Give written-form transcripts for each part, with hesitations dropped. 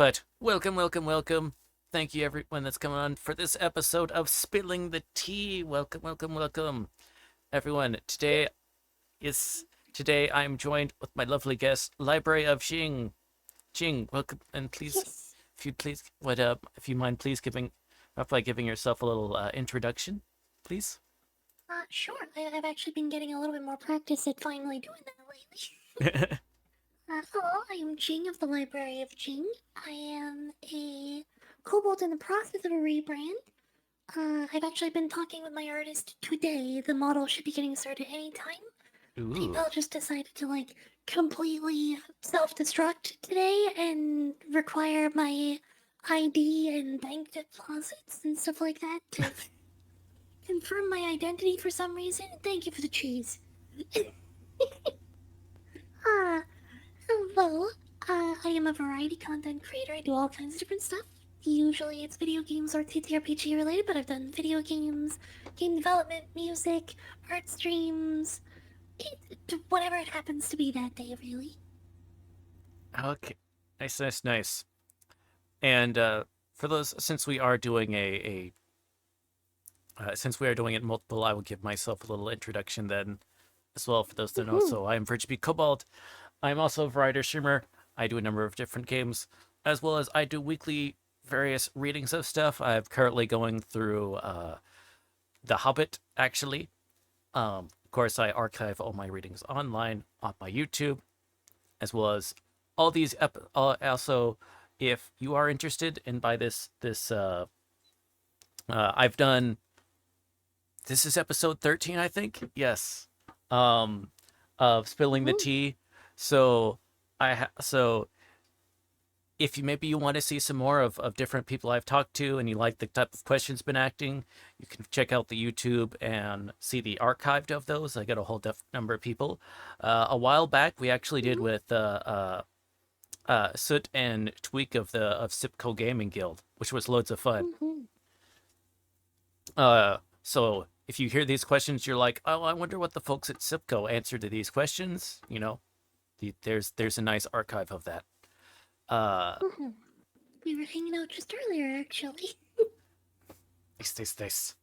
But welcome. Thank you everyone that's coming on for this episode of Spilling the Tea. Welcome. Everyone, today I'm joined with my lovely guest, Library of Jing. Jing, welcome, and please, Yes. if you mind, please giving yourself a little introduction, please. Sure. I've actually been getting a little bit more practice at finally doing that lately. Hello, I am Jing of the Library of Jing. I am a kobold in the process of a rebrand. I've actually been talking with my artist today. The model should be getting started anytime. Ooh, PayPal just decided to, completely self-destruct today and require my ID and bank deposits and stuff like that to confirm my identity for some reason. Thank you for the cheese. Ah, hello. I am a variety content creator. I do all kinds of different stuff. Usually it's video games or TTRPG related, but I've done video games, game development, music, art streams, whatever it happens to be that day, really. okay, nice. And for those, since we are doing it multiple, I will give myself a little introduction then as well for those that know. Woohoo! So I'm Virgil B. Cobalt. I'm also a variety streamer. I do a number of different games, as well as I do weekly various readings of stuff. I'm currently going through The Hobbit, actually. Of course, I archive all my readings online on my YouTube, as well as all these. Also, if you are interested in by I've done. This is episode 13, I think. Yes, of spilling the Woohoo! tea. So so if you want to see some more of different people I've talked to and you like the type of questions been acting, you can check out the YouTube and see the archived of those. I got a whole number of people. A while back, we actually did Woohoo! with Soot and Tweak of Sipco Gaming Guild, which was loads of fun. Woohoo! So if you hear these questions, you're like, oh, I wonder what the folks at Sipco answer to these questions. There's a nice archive of that. Uh, Woohoo! We were hanging out just earlier, actually. nice.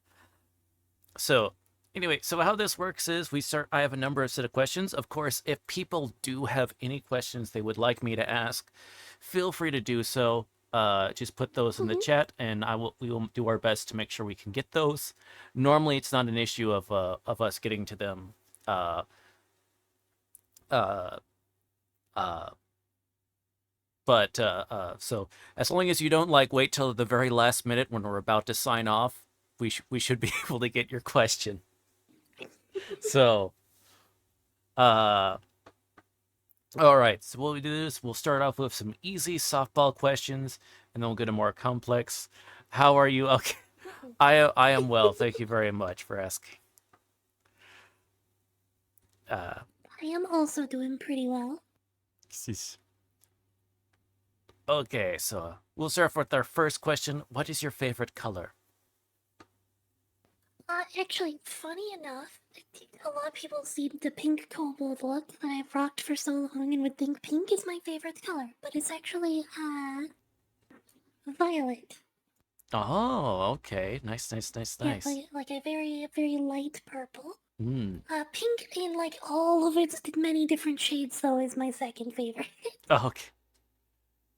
So anyway, so how this works is we start. I have a number of set of questions. Of course, if people do have any questions they would like me to ask, feel free to do so. Just put those in the Woohoo! chat, and we will do our best to make sure we can get those. Normally, it's not an issue of us getting to them. Uh, uh, uh, so as long as you don't wait till the very last minute when we're about to sign off, we should be able to get your question. So, uh, all right. So what we do is we'll start off with some easy softball questions, and then we'll get a more complex. How are you? Okay, I am well. Thank you very much for asking. Uh, I am also doing pretty well. okay. So we'll start with our first question. What is your favorite color? Actually, funny enough, I think a lot of people see the pink kobold look that I've rocked for so long and would think pink is my favorite color, but it's actually, violet. Oh, okay. Nice. Yeah, like a very light purple. Mm. Pink in, like, all of its many different shades, though, is my second favorite. Okay.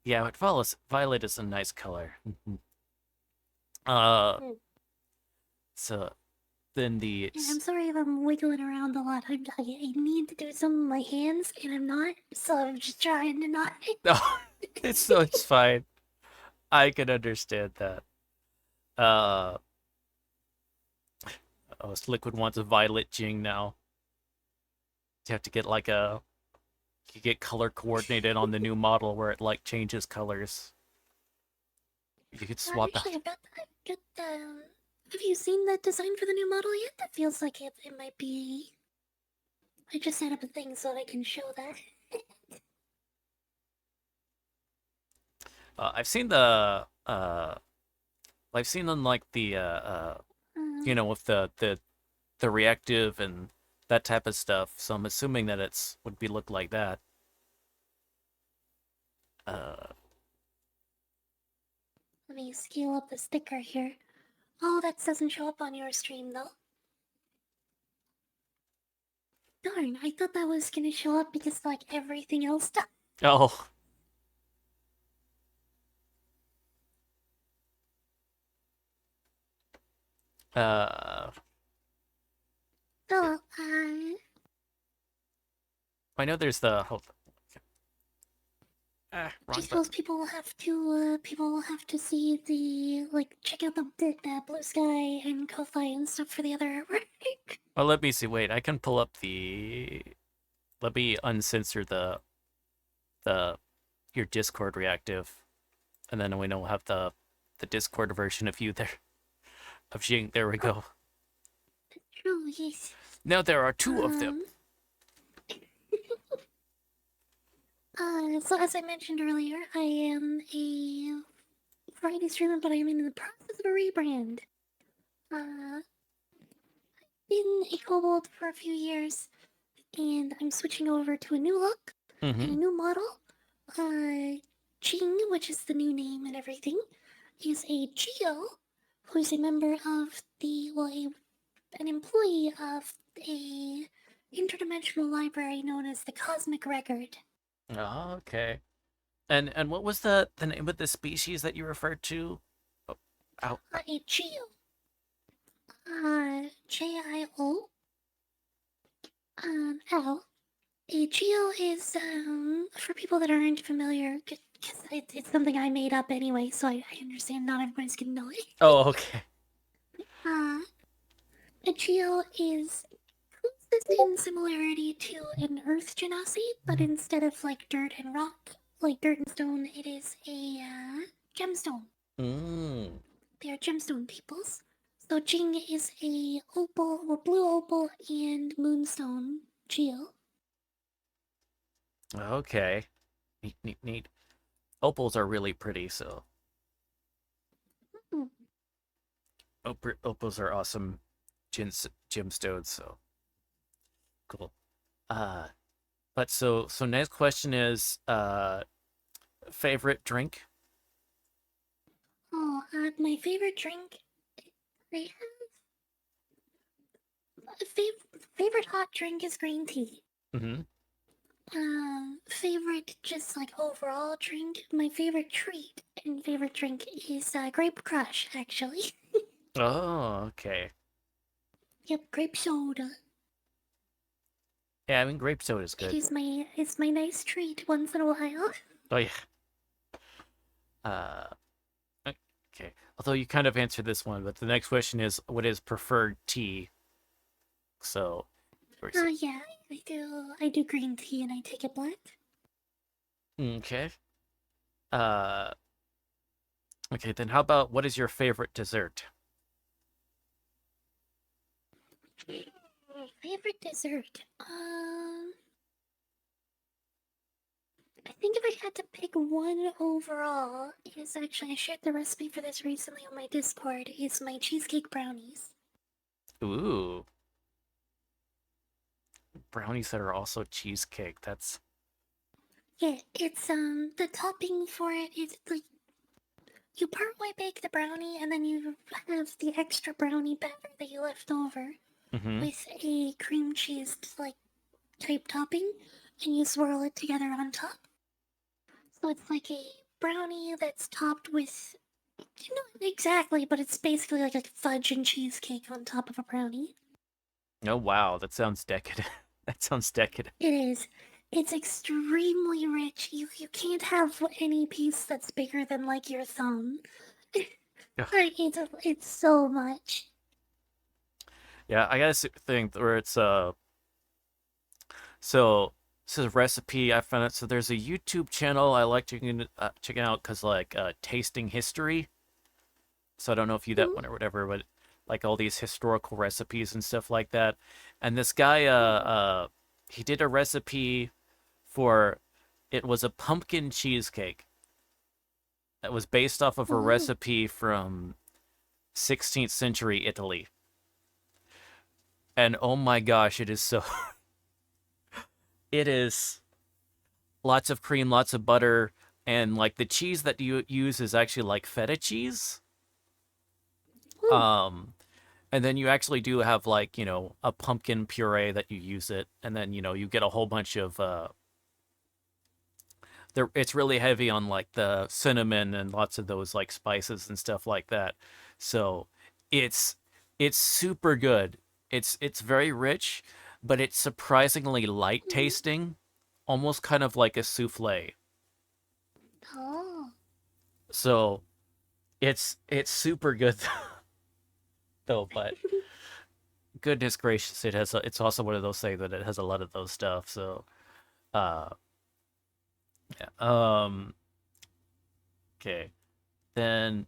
Yeah, but violet is a nice color. uh, Mm. so then the And I'm sorry if I'm wiggling around a lot. I need to do some with my hands, and I'm not, so I'm just trying to not. oh, it's fine. I can understand that. Uh, oh, Liquid wants a violet Jing now. You have to get you get color coordinated on the new model where it changes colors. You could swap Actually, out. I've got have you seen the design for the new model yet? That feels like it might be. I just set up a thing so that I can show that. I've seen I've seen them with the reactive and that type of stuff. So I'm assuming that it's would be look like that. Uh, me scale up the sticker here. Oh, that doesn't show up on your stream though. Darn, I thought that was gonna show up because like everything else does. Oh. Oh, I know there's the... Hold I wrong suppose button. people will have to see the, like, check out the Blue Sky and Ko-Fi and stuff for the other artwork. Oh, let me see. Wait, I can pull up the... Let me uncensor the your Discord reactive, and then we don't have the Discord version of you there. Of Jing. There we go. True, yes. Now there are two of them. So as I mentioned earlier, I am a variety streamer, but I am in the process of a rebrand. Been a kobold for a few years, and I'm switching over to a new look and a new model. Jing, which is the new name and everything, is a Geo, who's a member of an employee of a interdimensional library known as the Cosmic Record. Oh, okay. And what was the name of the species that you referred to? Oh, ow. A Geo. Jio. L. A Geo is, for people that aren't familiar, because it's something I made up anyway, so I understand not everybody's gonna know it. Oh, okay. A Geo is closest in similarity to an Earth genasi, but instead of like dirt and rock, like dirt and stone, it is a gemstone. They are gemstone peoples. So Jing is a opal or blue opal and moonstone Geo. Okay. Neat. Opals are really pretty, so. Opals are awesome gemstones, so. Cool. But so next question is, favorite drink? Oh, my favorite drink. I have favorite hot drink is green tea. Favorite just like overall drink. My favorite treat and favorite drink is Grape Crush, actually. Oh, okay. Yep, grape soda. Yeah, I mean grape soda is good. It's my nice treat once in a while. Oh yeah. Okay. Although you kind of answered this one, but the next question is, what is preferred tea? So. Yeah, I do green tea and I take it black. Okay. Okay, then how about what is your favorite dessert? Favorite dessert? I think if I had to pick one overall, is actually I shared the recipe for this recently on my Discord. Is my cheesecake brownies. Ooh. Brownies that are also cheesecake. That's... Yeah, it's the topping for it is like you partway bake the brownie and then you have the extra brownie batter that you left over with a cream cheese like type topping, and you swirl it together on top. So it's like a brownie that's topped with, not exactly, but it's basically like a fudge and cheesecake on top of a brownie. Oh wow, that sounds decadent. That sounds decadent. It is. It's extremely rich. You can't have any piece that's bigger than like your thumb. Like it's so much. Yeah, I got a thing where it's so this is a recipe I found it. So there's a YouTube channel I like checking out because like tasting history. So I don't know if you that one or whatever, but like all these historical recipes and stuff like that. And this guy he did a recipe for, it was a pumpkin cheesecake that was based off of a recipe from 16th century Italy. And oh my gosh, it is so it is lots of cream, lots of butter, and like the cheese that you use is actually like feta cheese. Ooh. Um, and then you actually do have like a pumpkin puree that you use it, and then you get a whole bunch of there. It's really heavy on like the cinnamon and lots of those like spices and stuff like that. So it's it's super good. It's very rich, but it's surprisingly light Mhm. tasting, almost kind of like a souffle. Oh. So it's super good though, but goodness gracious, it's also one of those things that it has a lot of those stuff. So uh yeah. Okay. Then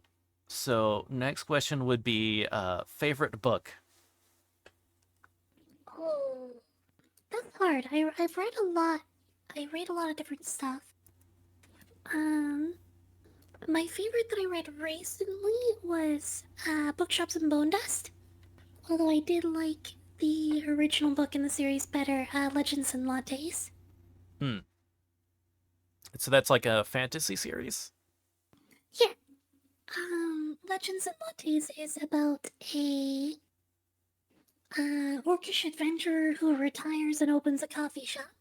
so next question would be favorite book. Oh. That's hard. I've read a lot. I read a lot of different stuff. Um, my favorite that I read recently was Bookshops and Bone Dust. Although I did like the original book in the series better, Legends and Lattes. Hmm. So that's like a fantasy series? Yeah. Legends and Lattes is about a orcish adventurer who retires and opens a coffee shop.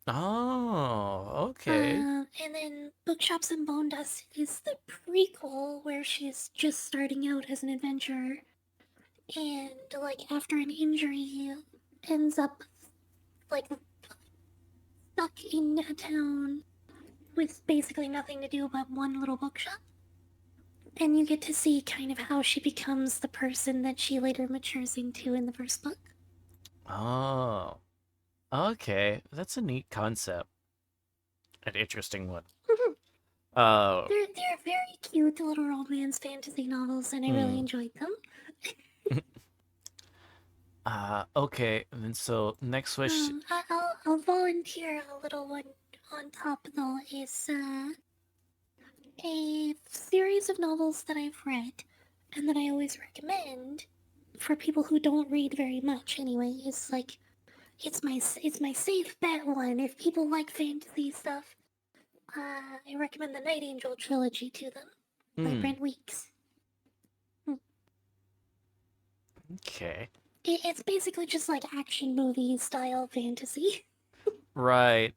Oh, okay. And then Bookshops and Bone Dust is the prequel where she's just starting out as an adventurer, and like after an injury, ends up like stuck in a town with basically nothing to do but one little bookshop. And you get to see kind of how she becomes the person that she later matures into in the first book. Oh, okay. That's a neat concept. An interesting one. Uh, They're very cute little romance fantasy novels, and I really hmm. enjoyed them. Okay. And then so next question. I'll volunteer a little one on top though. Is a series of novels that I've read, and that I always recommend for people who don't read very much. Anyway, is like it's my safe bet one. If people like fantasy stuff, I recommend the Night Angel trilogy to them by Hmm. Brent Weeks. Hmm. Okay. It's basically just like action movie style fantasy. Right.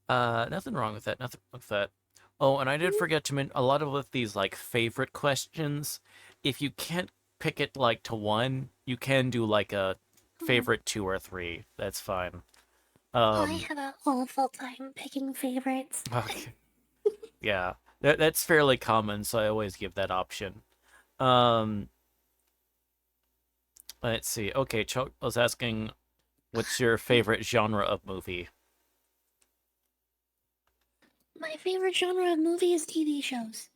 Nothing wrong with that. Nothing wrong with that. Oh, and I did forget to mention a lot of with these like favorite questions. If you can't pick it like to one, you can do like a Oh, favorite two or three. That's fine. I Um, have an awful time picking favorites. okay. Yeah. That's fairly common, so I always give that option. Um, let's see. Okay, Chuck was asking, what's your favorite genre of movie? My favorite genre of movie is TV shows.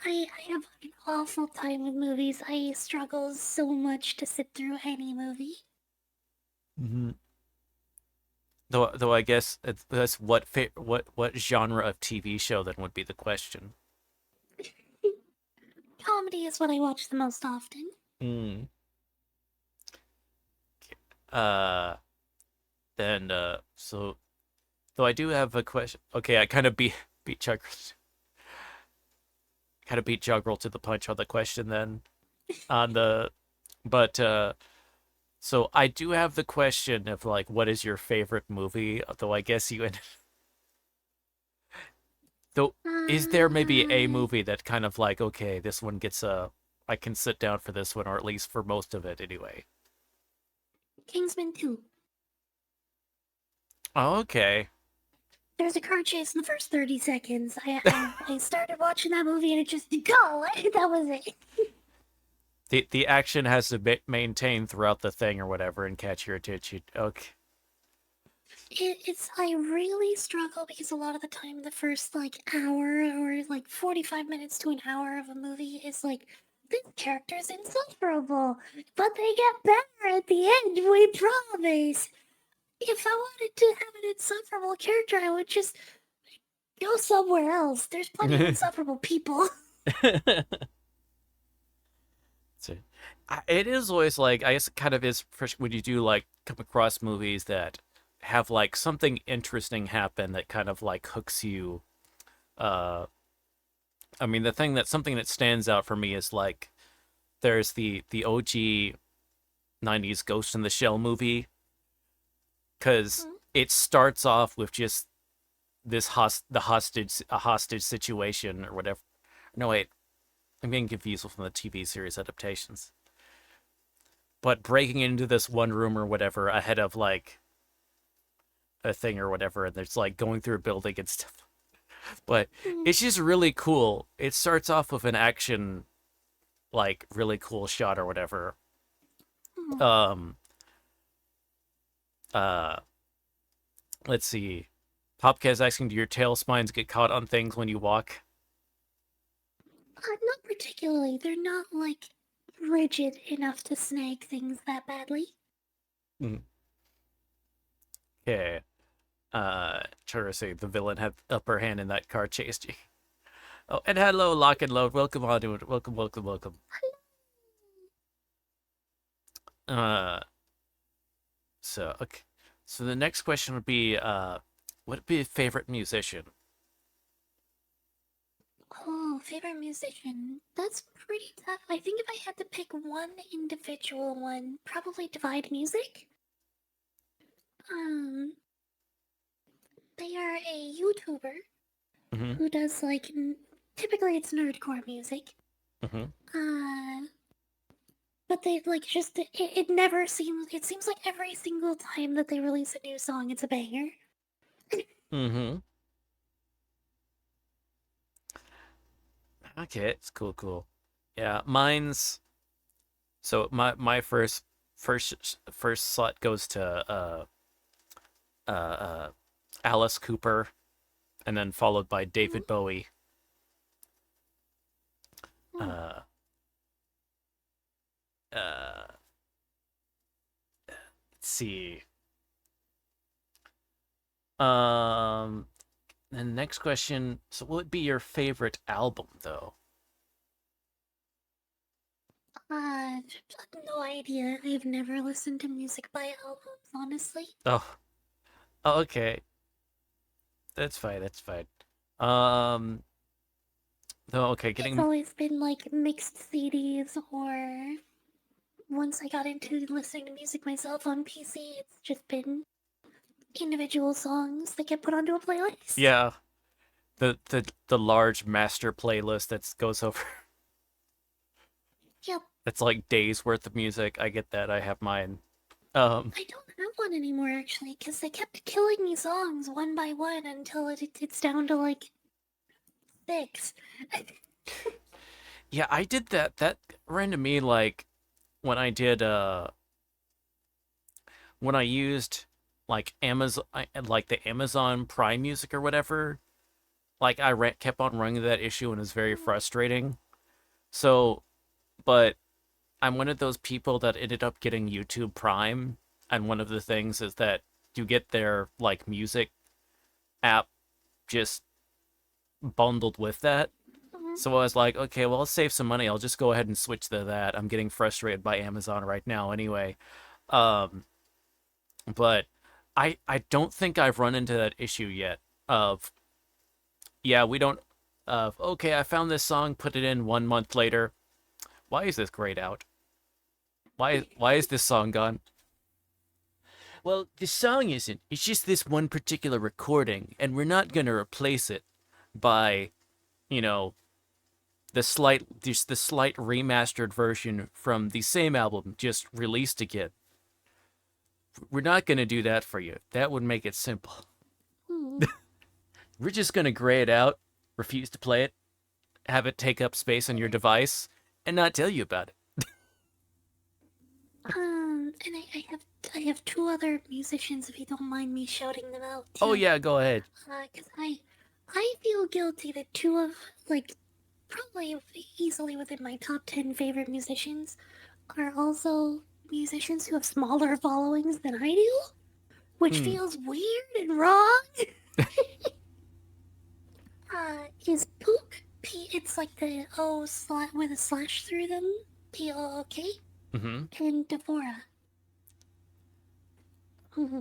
I have an awful time with movies. I struggle so much to sit through any movie. Mhm. Though I guess that's what genre of TV show then would be the question. Comedy is what I watch the most often. Hmm. Uh, then so though I do have a question. Okay, I kind of beat Chuck, kind of beat Juggerl to the punch on the question then on the but so I do have the question of like what is your favorite movie? Though I guess you though is there maybe a Uh, movie that kind of like okay this one gets a I can sit down for this one or at least for most of it anyway. Kingsman 2. Oh, okay. There's a car chase in the first 30 seconds. I started watching that movie and it just go. That was it. The action has to maintain throughout the thing or whatever and catch your attention. Okay. It's I really struggle because a lot of the time the first like hour or like 45 minutes to an hour of a movie is like this character's insufferable, but they get better at the end, we promise. If I wanted to have an insufferable character, I would just go somewhere else. There's plenty of insufferable people. So, it is always like I guess it kind of is when you do like come across movies that have like something interesting happen that kind of like hooks you. Uh, I mean, something that stands out for me is like there's the OG '90s Ghost in the Shell movie because Mm. it starts off with just the hostage a hostage situation or whatever. No wait, I'm getting confused from the TV series adaptations. But breaking into this one room or whatever ahead of like a thing or whatever, and there's like going through a building and stuff. But Mm. it's just really cool. It starts off with an action, like really cool shot or whatever. Mm. Um, uh, let's see. Popcat's asking, do your tail spines get caught on things when you walk? Not particularly. They're not like rigid enough to snag things that badly. Mm. Okay. Trying to say the villain had upper hand in that car chase. Oh, and hello, Lock and Load. Welcome on to it. Welcome, welcome, welcome. Uh, so okay. So the next question would be, what would be a favorite musician? Oh, favorite musician. That's pretty tough. I think if I had to pick one individual one, probably Divide Music. Um, they are a YouTuber Mm-hmm. who does like typically it's nerdcore music. Mm-hmm. Uh, but they like just it never seems it seems like every single time that they release a new song, it's a banger. Mm-hmm. Okay, it's cool, cool. Yeah, mine's so my first slot goes to uh uh Alice Cooper, and then followed by Mhm. David Bowie. Mm. Uh uh let's see. Um and the next question, so what would be your favorite album though? Uh, no idea. I've never listened to music by albums, honestly. Oh, oh okay. That's fine, that's fine. Um no, okay, It's getting always been like mixed CDs, or once I got into listening to music myself on PC, it's just been individual songs that get put onto a playlist. yeah, the large master playlist that goes over Yep, that's like days worth of music. I get that. I have mine. Um I don't have one anymore actually, because they kept killing me songs one by one until it's down to like six. yeah, I did that. That ran to me like when I did when I used like Amazon like the Amazon Prime Music or whatever. Like kept on running that issue and it was very frustrating. So, but I'm one of those people that ended up getting YouTube Prime, and one of the things is that you get their like music app just bundled with that. Mhm. So I was like, okay, well, I'll save some money. I'll just go ahead and switch to that. I'm getting frustrated by Amazon right now anyway. Um, but I don't think I've run into that issue yet of yeah, we don't okay, I found this song, put it in 1 month later. Why is this grayed out? Why is this song gone? Well, the song isn't. It's just this one particular recording, and we're not gonna replace it by, you know, the slight remastered version from the same album just released again. We're not gonna do that for you. That would make it simple. Hmm. We're just gonna gray it out, refuse to play it, have it take up space on your device, and not tell you about it. And I have two other musicians if you don't mind me shouting them out Oh too. yeah, go ahead. Cause I feel guilty that two of like probably easily within my top 10 favorite musicians are also musicians who have smaller followings than I do, which Hmm. feels weird and wrong. Is Pook P? It's like the O slash with a slash through them. POOK Mm-hmm. and Devora.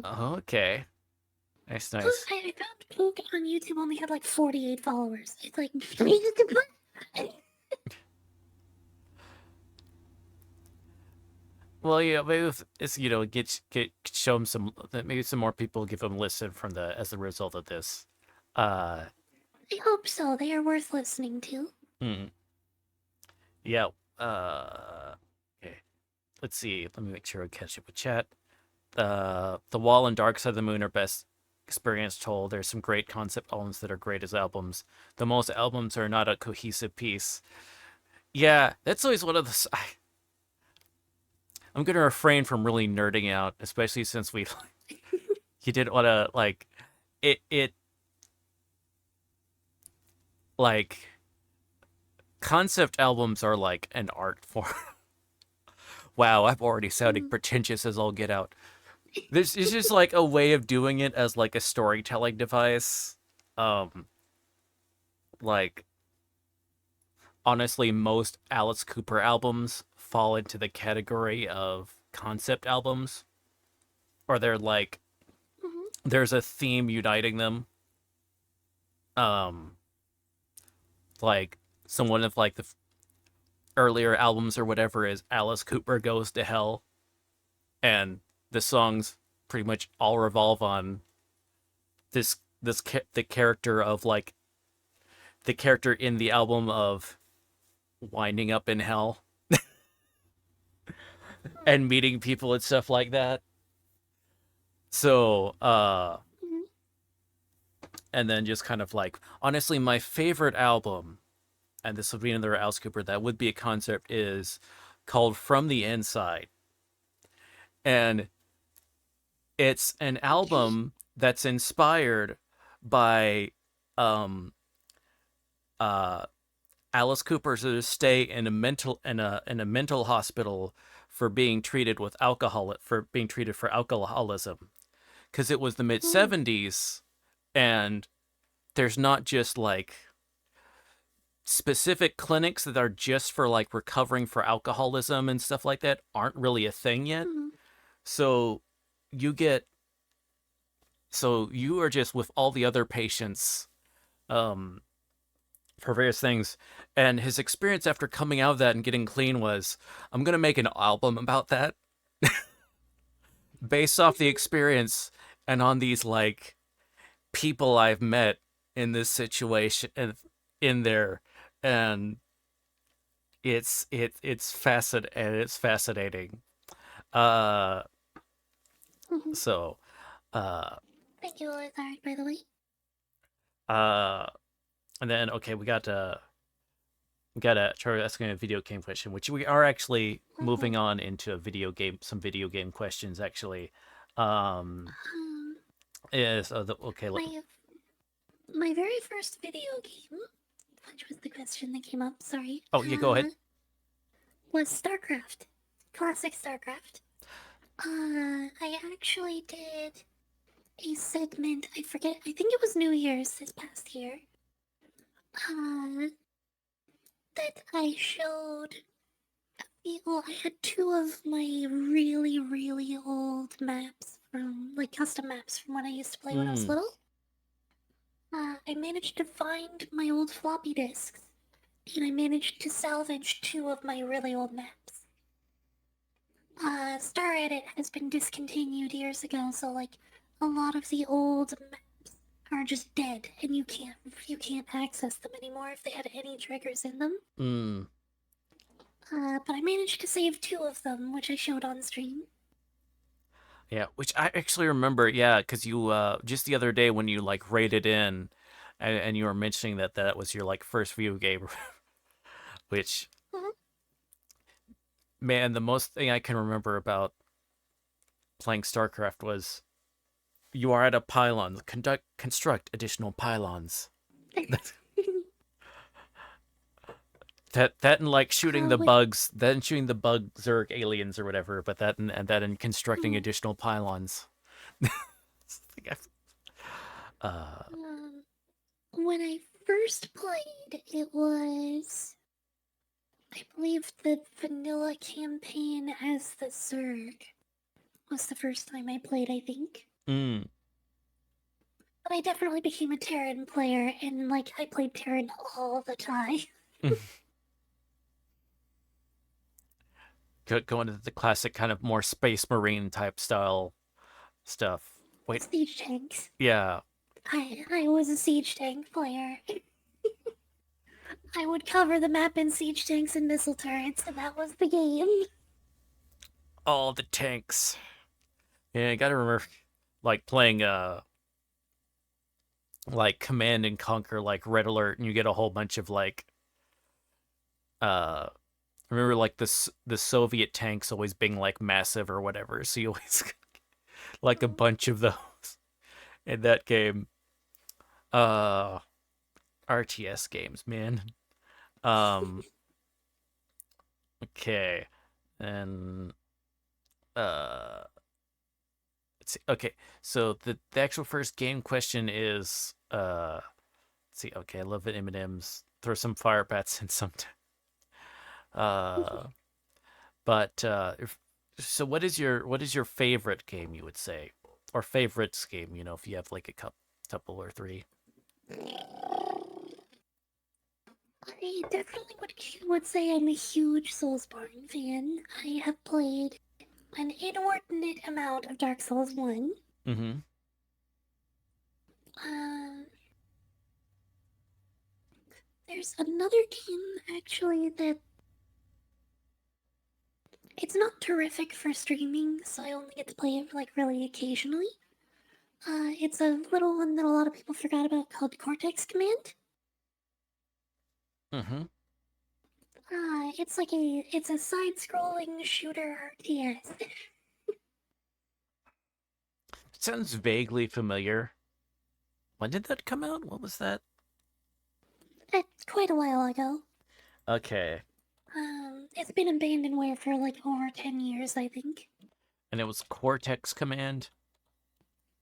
Okay. Nice, nice. I found Pook on YouTube only had like 48 followers. It's like. Well, yeah, maybe it's get show him some maybe some more people give him a listen from the as a result of this. Uh, I hope so. They are worth listening to. hmm. Yeah. Okay. Let's see. Let me make sure I catch up with chat. The Wall and Dark Side of the Moon are best experience told. There's some great concept albums that are great as albums. The most albums are not a cohesive piece. Yeah, that's always one of the. I'm gonna refrain from really nerding out, especially since we you didn't want to like it like concept albums are like an art form. Wow, I'm already sounding pretentious as all get out. This is just like a way of doing it as like a storytelling device. Um, like honestly, most Alice Cooper albums fall into the category of concept albums, or they're like there's a theme uniting them. Um, like some one of like the earlier albums or whatever is Alice Cooper Goes to Hell, and the songs pretty much all revolve on the character of like the character in the album of winding up in hell and meeting people and stuff like that. So, and then just kind of like, honestly, my favorite album, and this would be another Alice Cooper that would be a concept, is called From the Inside. And it's an album that's inspired by uh Alice Cooper's stay in a mental hospital for being treated with for alcoholism, because it was the mid 70s, and there's not just like specific clinics that are just for like recovering for alcoholism and stuff like that aren't really a thing yet. So you get so you are just with all the other patients for various things. And his experience after coming out of that and getting clean was, I'm going to make an album about that based off the experience and on these like people I've met in this situation and in there. And it's fascinating. Uh, so, uh, Thank you, Lizard, by the way. and then, okay, we got Charlie asking a video game question, which we are actually moving on into some video game questions actually. Is okay. My very first video game, which was the question that came up, sorry. Oh, yeah, go ahead. Was StarCraft. Classic StarCraft. I actually did a segment, I think it was New Year's this past year, that I showed, well, I had two of my really, really old maps like custom maps from when I used to play when I was little. I managed to find my old floppy disks, and I managed to salvage two of my really old maps. Star Edit has been discontinued years ago, so like a lot of the old maps are just dead, and you can't access them anymore if they had any triggers in them. But I managed to save two of them, which I showed on stream. Yeah, which I actually remember. Yeah, because you just the other day when you like raided in, and you were mentioning that was your like first video game, which man, the most thing I can remember about playing StarCraft was you are at a pylon. Construct additional pylons. that and like shooting the bugs, then shooting the bug Zerg aliens or whatever, but that and constructing additional pylons. When I first played, it was, I believe, the vanilla campaign as the Zerg was the first time I played, I think. But I definitely became a Terran player, and like I played Terran all the time. Going to the classic kind of more Space Marine type style stuff. Wait, Siege tanks. yeah. I was a siege tank player. I would cover the map in siege tanks and missile turrets, and that was the game. All the tanks. Yeah, I gotta remember, like, playing, like, Command and Conquer, like, Red Alert, and you get a whole bunch of, like, uh, remember, like, the Soviet tanks always being, like, massive or whatever, so you always, like, a bunch of those in that game. Uh, RTS games, man. Um, okay. And, uh, let's see. Okay, so the actual first game question is, let's see. Okay, I love the M&Ms. Throw some fire bats in some. Uh, but so what is your favorite game? You would say, or favorites game? You know, if you have like a couple or three. I definitely would say I'm a huge Soulsborne fan. I have played an inordinate amount of Dark Souls 1. Mm-hmm. Um, there's another game actually that it's not terrific for streaming, so I only get to play it like really occasionally. It's a little one that a lot of people forgot about called Cortex Command. Mm-hmm. It's a side-scrolling shooter RTS. Sounds vaguely familiar. When did that come out? What was that? Quite a while ago. Okay, It's been abandonware for like over 10 years, I think. and it was Cortex Command.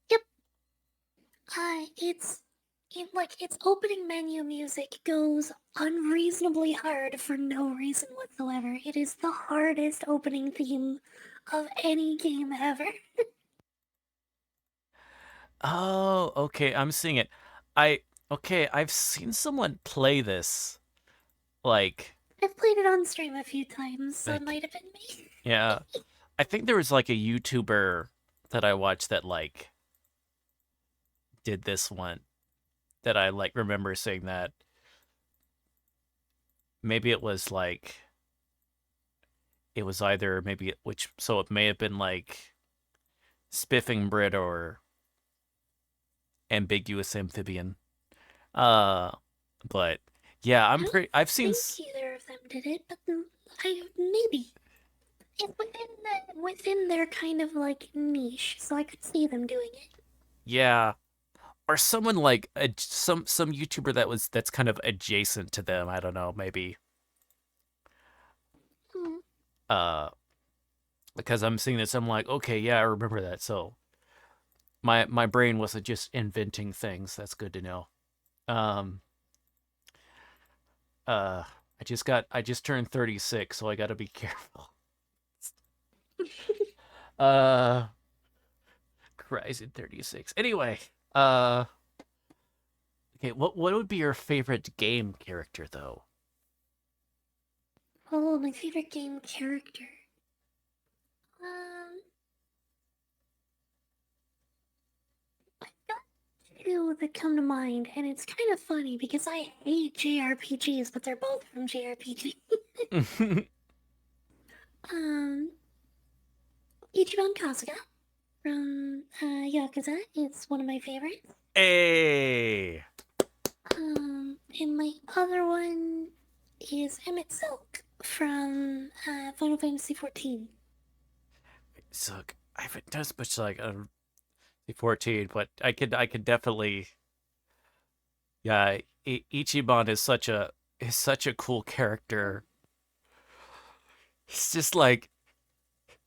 Yep. Its opening menu music goes unreasonably hard for no reason whatsoever. It is the hardest opening theme of any game ever. Oh, okay, I'm seeing it. I okay, I've seen someone play this. I've played it on stream a few times, so it Like might have been me. yeah. I think there was like a YouTuber that I watched that like did this one that I like remember saying that. Maybe it was like it was either maybe which so it may have been like Spiffing Brit or Ambiguous Amphibian. Uh but yeah, I don't I've seen think either of them did it, but I maybe. It's within their kind of like niche, so I could see them doing it. yeah, or someone like some YouTuber that's kind of adjacent to them. I don't know, maybe Hmm. uh because I'm seeing this, I'm like, okay, yeah, I remember that. So my brain wasn't just inventing things. That's good to know. Um, uh, I just turned 36, so I got to be careful. Uh, Crazy 36. Anyway, uh, okay, what would be your favorite game character though? Oh, my favorite game character. Um, I got two that come to mind, and it's kind of funny because I hate JRPGs, but they're both from JRPG. um, Ichiban Kasuga from Yakuza is one of my favorites. Hey, And my other one is Emmett Silk from Final Fantasy XIV. so I haven't done as much like 14, but I could definitely yeah. Ichiban is such a cool character. He's just like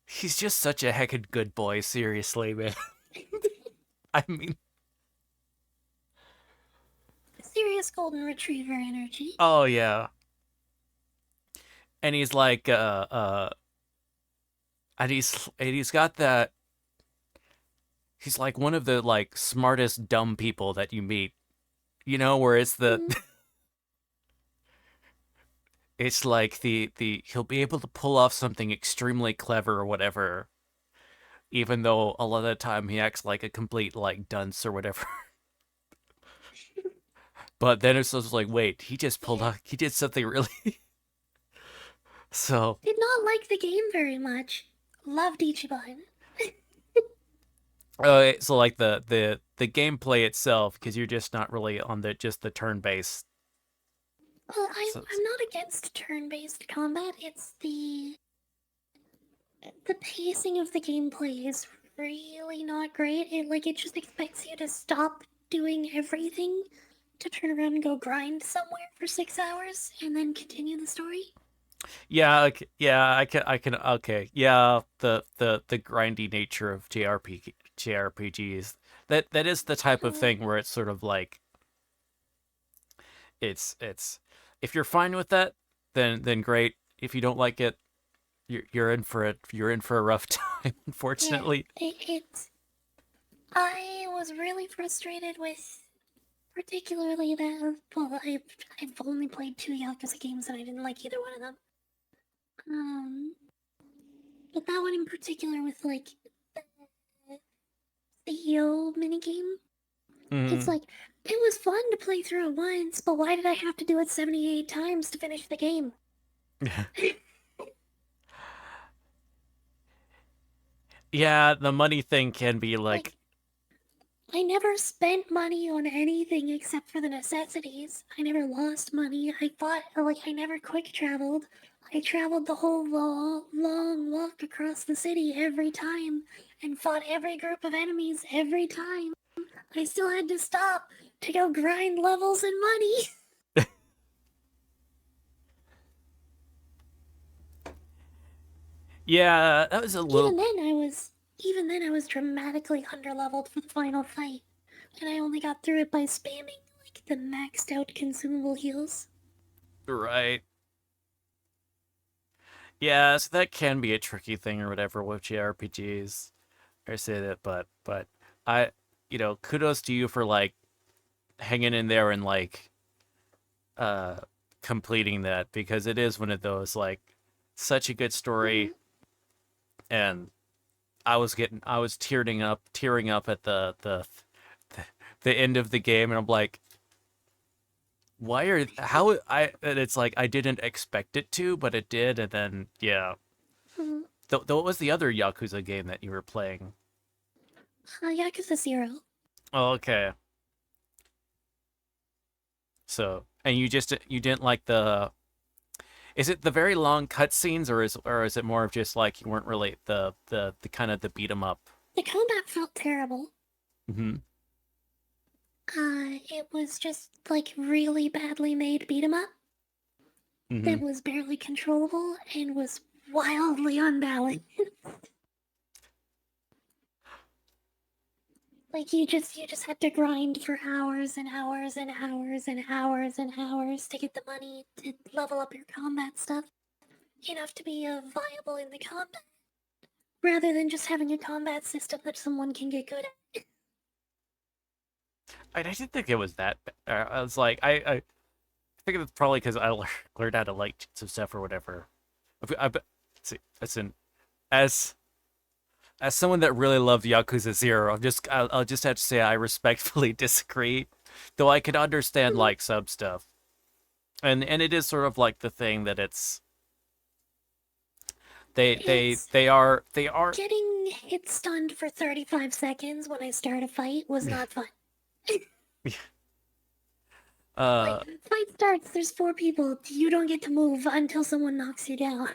he's just such a heckin' good boy. Seriously, man. I mean, Serious golden retriever energy. oh yeah, and he's like and he's got that he's like one of the like smartest dumb people that you meet. You know, where it's the Mhm. it's like the he'll be able to pull off something extremely clever or whatever, even though a lot of the time he acts like a complete like dunce or whatever. But then it's just like, wait, he just pulled Yeah. off, he did something really. So, Did not like the game very much. Loved Ichiban. so like the gameplay itself, because you're just not really on the just the turn based. Well, So, I'm not against turn-based combat. It's the pacing of the gameplay is really not great. It just expects you to stop doing everything to turn around and go grind somewhere for 6 hours and then continue the story. yeah, yeah, okay, yeah, the grindy nature of JRPGs. That is the type of Uh, thing where it's sort of like it's if you're fine with that, then great. If you don't like it, you're in for it. You're in for a rough time, yeah, unfortunately. it. I was really frustrated with, particularly that. Well, I've only played two Yakuza games and I didn't like either one of them. Um, but that one in particular with like the CEO minigame. It's Mm. like, it was fun to play through it once, but why did I have to do it 78 times to finish the game? Yeah, the money thing can be Like, like, I never spent money on anything except for the necessities. I never lost money. I never quick traveled. I traveled the whole long walk across the city every time and fought every group of enemies every time. I still had to stop to go grind levels and money. yeah, that was a Even little. then, I was even then I was dramatically underleveled for the final fight, and I only got through it by spamming like the maxed out consumable heals. Right. Yeah, so that can be a tricky thing or whatever with JRPGs. I say that, but I, kudos to you for like hanging in there and like uh completing that, because it is one of those like such a good story. Mhm. And I was tearing up at the end of the game, and I'm like, why are how I and it's like I didn't expect it to, but it did. And then yeah. Mhm. What was the other Yakuza game that you were playing? Yakuza 0. Oh, okay. So, and you didn't like the, is it the very long cutscenes, or is it more of just like you weren't really the kind of the beat 'em up? The combat felt terrible. Mm-hmm. It was just like really badly made beat 'em up Mm-hmm. that was barely controllable and was wildly unbalanced. Like you just had to grind for hours and hours and hours and hours and hours to get the money to level up your combat stuff enough to be viable in the combat, rather than just having a combat system that someone can get good at. I didn't think it was that. I was like, I think it's probably because I learned how to like some stuff or whatever. See, listen, as as someone that really loved Yakuza Zero, I'll just have to say I respectfully disagree. Though I could understand like sub stuff, and it is sort of like the thing that it's It's they are getting hit stunned for 35 seconds when I start a fight was not fun. Like, uh fight starts, there's four people, you don't get to move until someone knocks you down.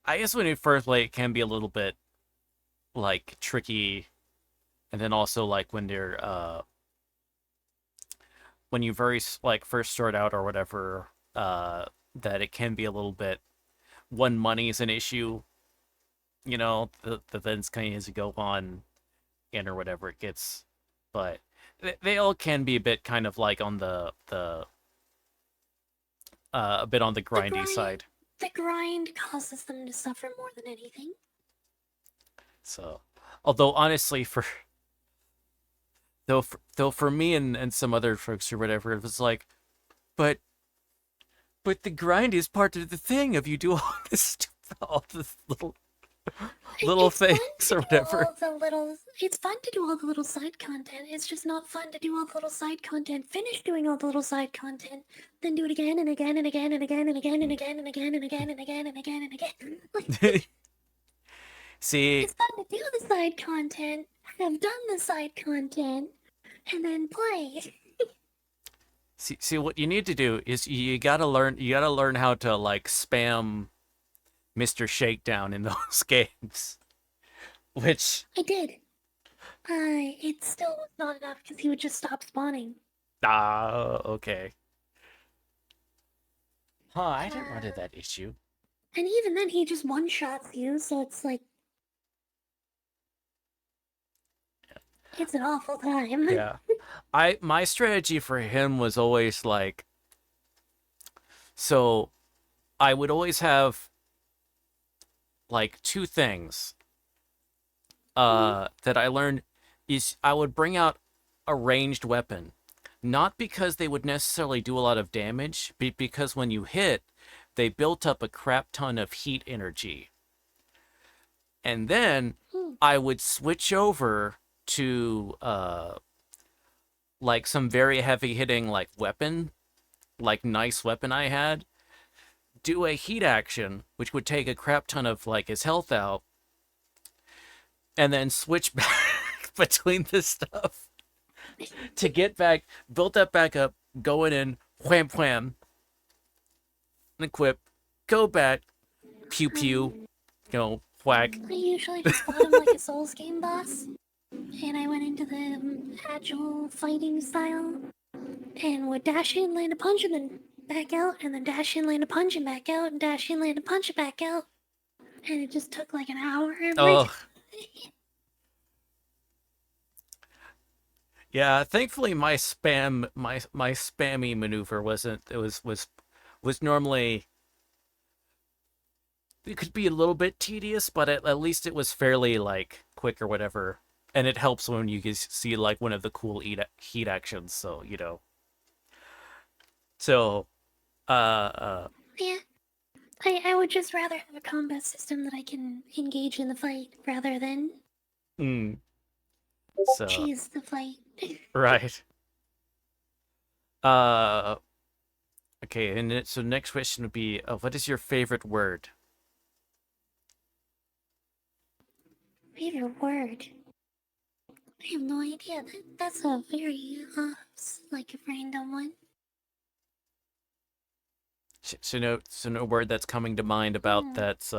I guess when you first play it can be a little bit like tricky, and then also like when you very like first start out or whatever, that it can be a little bit, when money is an issue, the things kind of as you go on and or whatever it gets. But they all can be a bit kind of like on the a bit on the The grindy grind, side. the grind causes them to suffer more than anything. So, although honestly, though for me and some other folks or whatever, it was like, but but the grind is part of the thing. If you do all all this little It's fun things to or do whatever. all the little. It's fun to do all the little side content. It's just not fun to do all the little side content. Finish doing all the little side content, then do it again and again and again and again and again and again and again and again and again and again and again. Like See, it's fun to do the side content, have done the side content, and then play. see, what you need to do is you gotta learn how to like spam Mr. Shakedown in those games. Which I did. It still was not enough because he would just stop spawning. okay. Huh, I didn't run into that issue. And even then, he just one shots you, so it's like. It's an awful time. Yeah. My strategy for him was always like, so I would always have like two things that I learned is I would bring out a ranged weapon. Not because they would necessarily do a lot of damage, but because when you hit, they built up a crap ton of heat energy. And then I would switch over to like some very heavy hitting like weapon, like nice weapon I had, do a heat action, which would take a crap ton of like his health out, and then switch back between this stuff to get back, build that back up, go in, wham wham, equip, go back, pew pew, whack. I usually just fought him like a Souls game boss. And I went into the agile fighting style and would dash in, land a punch, and then back out, and then dash in, land a punch, and back out, and dash in, land a punch, and back out. And it just took like an hour every Oh, yeah. Thankfully, my spammy maneuver wasn't. It was normally. It could be a little bit tedious, but at least it was fairly like quick or whatever. And it helps when you can see like one of the cool heat actions. So So, Yeah. I would just rather have a combat system that I can engage in the fight rather than mm, so choose the fight. right. Uh, okay, and so next question would be, what is your favorite word? Favorite word? I have no idea. That's a very, like a random one. So no word that's coming to mind about that's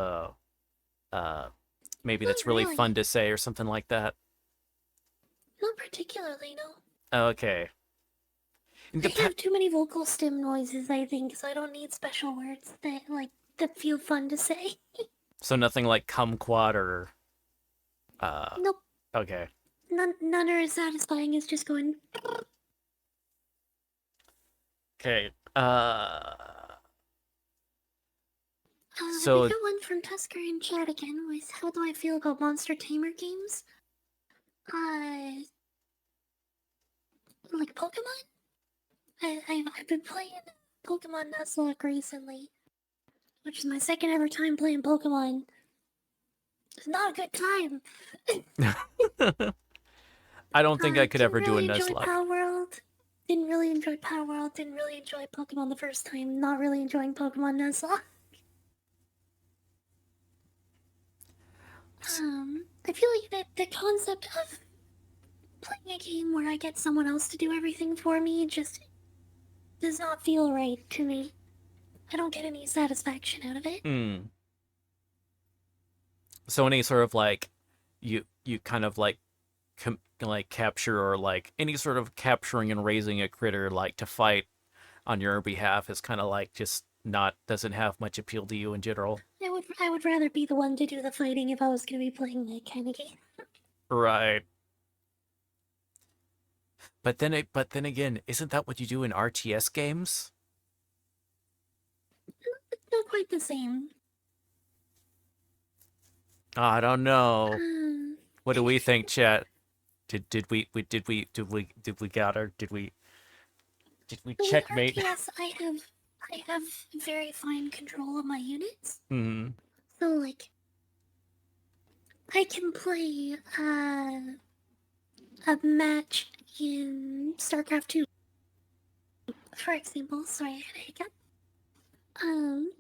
maybe that's really really. fun to say or something like that. Not particularly, no. Okay. I have too many vocal stem noises, I think, so I don't need special words that feel fun to say. So nothing like kumquat or Nope. okay. None are as satisfying as just going. Okay. We got one from Tusker in chat again with how do I feel about Monster Tamer games? Like Pokemon? I've been playing Pokemon Nuzlocke recently, which is my second ever time playing Pokemon. It's not a good time. I don't think I could ever do a Didn't really enjoy Nuzlocke. Power World. Didn't really enjoy Power World. Didn't really enjoy Pokemon the first time. Not really enjoying Pokemon Nuzlocke. I feel like the concept of playing a game where I get someone else to do everything for me just does not feel right to me. I don't get any satisfaction out of it. So any sort of like you kind of like like capture or like any sort of capturing and raising a critter like to fight on your behalf is kind of like just not doesn't have much appeal to you in general. I would rather be the one to do the fighting if I was going to be playing that kind of game. Right. But then again, isn't that what you do in RTS games? Not quite the same. I don't know. Um, What do we think, chat? Did we got her? Did we so with checkmate? RTS, I have very fine control of my units. Hmm. So like, I can play a match in StarCraft 2, for example. Sorry, I had a hiccup. Um,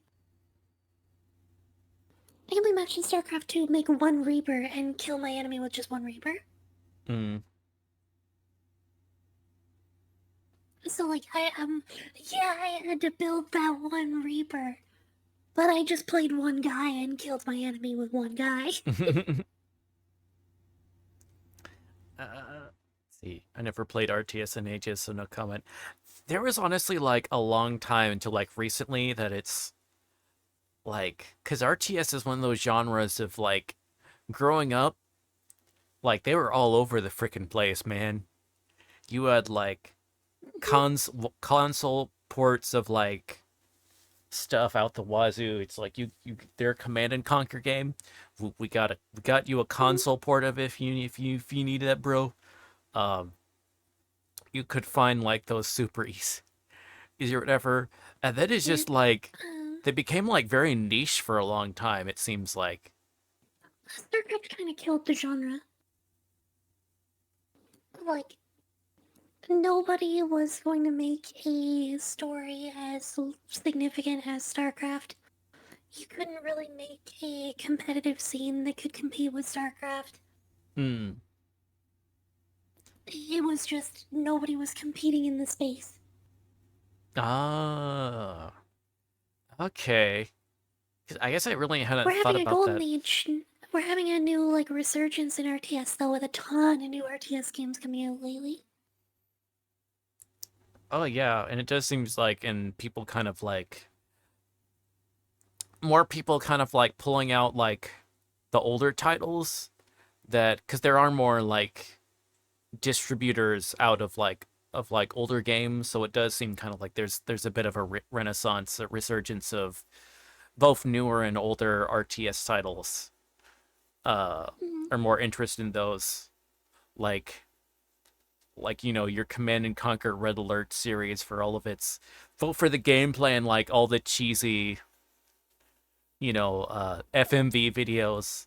I can play a match in StarCraft 2, make one Reaper, and kill my enemy with just one Reaper. Hmm. So like, yeah, I had to build that one Reaper, but I just played one guy and killed my enemy with one guy. See, I never played RTS in ages, so no comment. There was honestly like a long time until like recently that it's like, because RTS is one of those genres of like growing up, like they were all over the freaking place, man. You had like console ports of like stuff out the wazoo. It's like their Command and Conquer game. We got you a console port of it if you need that, bro. Um, you could find like those super easy or whatever, and then it's Yeah. just like Um, they became like very niche for a long time. It seems like. StarCraft kind of killed the genre. Like, nobody was going to make a story as significant as StarCraft. You couldn't really make a competitive scene that could compete with StarCraft. Hmm. It was just nobody was competing in the space. Ah. Okay. 'Cause I guess I really hadn't We're thought having a about golden that. age. We're having a new like resurgence in RTS though, with a ton of new RTS games coming out lately. Oh yeah, and it does seems like, and people kind of like more people kind of like pulling out like the older titles that because there are more like distributors out of like older games, so it does seem kind of like there's a bit of a renaissance, a resurgence of both newer and older RTS titles. Uh, Mm, are more interested in those like your Command and Conquer Red Alert series for all of its both for the gameplay and like all the cheesy FMV videos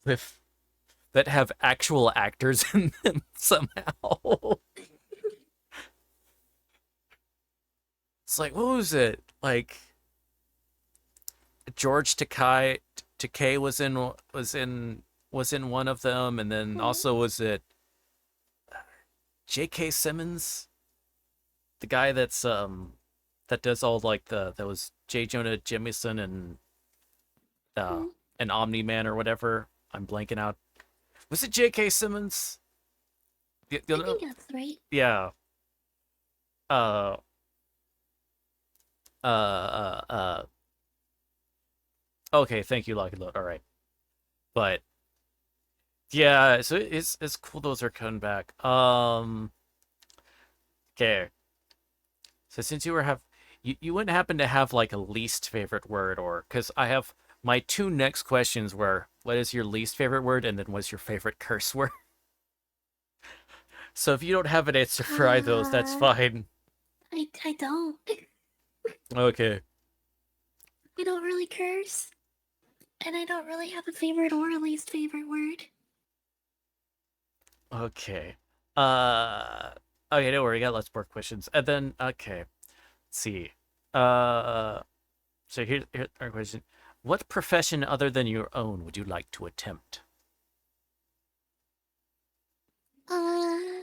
with that have actual actors in them somehow. It's like, what was it? Like George Takei was in one of them, and then mm, also was it J.K. Simmons, the guy that does all like that was J. Jonah Jameson uh mm. and Omni Man or whatever. I'm blanking out. Was it J.K. Simmons? The I other, think that's right. yeah. Uh, uh, uh. Okay, thank you, Locky Load. All right, but yeah, so it's cool those are coming back. Okay. So since you wouldn't happen to have like a least favorite word, or because I have my two next questions were what is your least favorite word, and then what's your favorite curse word. So if you don't have an answer for either of those, that's Uh, fine. I don't. Okay. I don't really curse, and I don't really have a favorite or a least favorite word. Okay. Uh. Okay, don't worry. I got lots more questions, and then okay. Let's see. Uh. So here's our question: what profession other than your own would you like to attempt? Uh,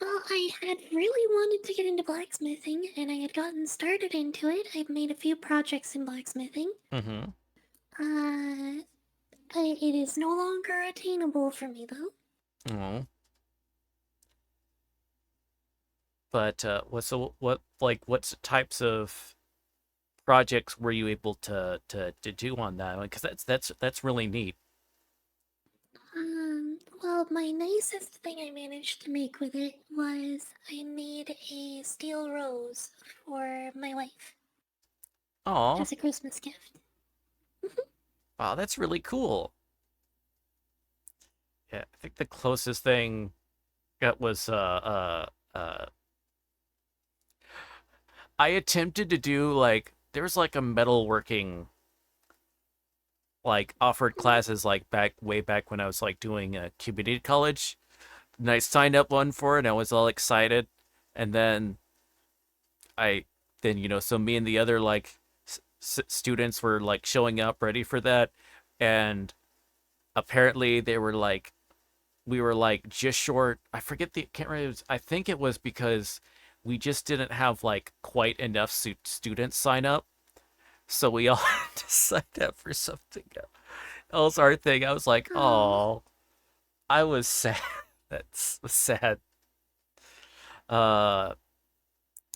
well, I had really wanted to get into blacksmithing, and I had gotten started into it. I've made a few projects in blacksmithing. Mm-hmm. Uh, it is no longer attainable for me though. Oh. But what types of projects were you able to do on that? Because that's really neat. Well, my nicest thing I managed to make with it was I made a steel rose for my wife Oh, as a Christmas gift. Wow, that's really cool. Yeah, I think the closest thing that was I attempted to do like there was like a metalworking like offered classes like back way back when I was like doing a community college. And I signed up one for it and I was all excited. And I then so me and the other like students were like showing up ready for that, and apparently they were like we were like just short. I forget the can't remember. I think it was because we just didn't have like quite enough students sign up, so we all had to sign up for something else. Our thing. I was like, Oh, oh, I was sad. That's sad. Uh,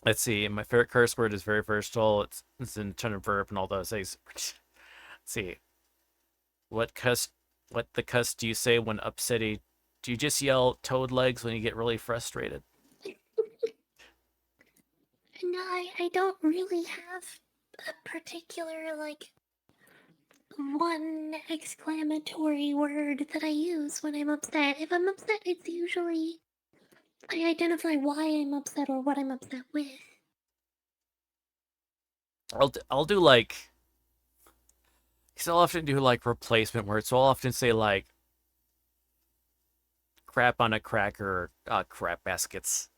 let's see. My favorite curse word is very versatile. It's in ton of verb and all those things. Let's see. What cuss? What the cuss do you say when upsetting? Do you just yell "toad legs" when you get really frustrated? no, I don't really have a particular, like, one exclamatory word that I use when I'm upset. If I'm upset, it's usually I identify why I'm upset or what I'm upset with. I'll do like because I'll often do like replacement words. So I'll often say like crap on a cracker, crap baskets,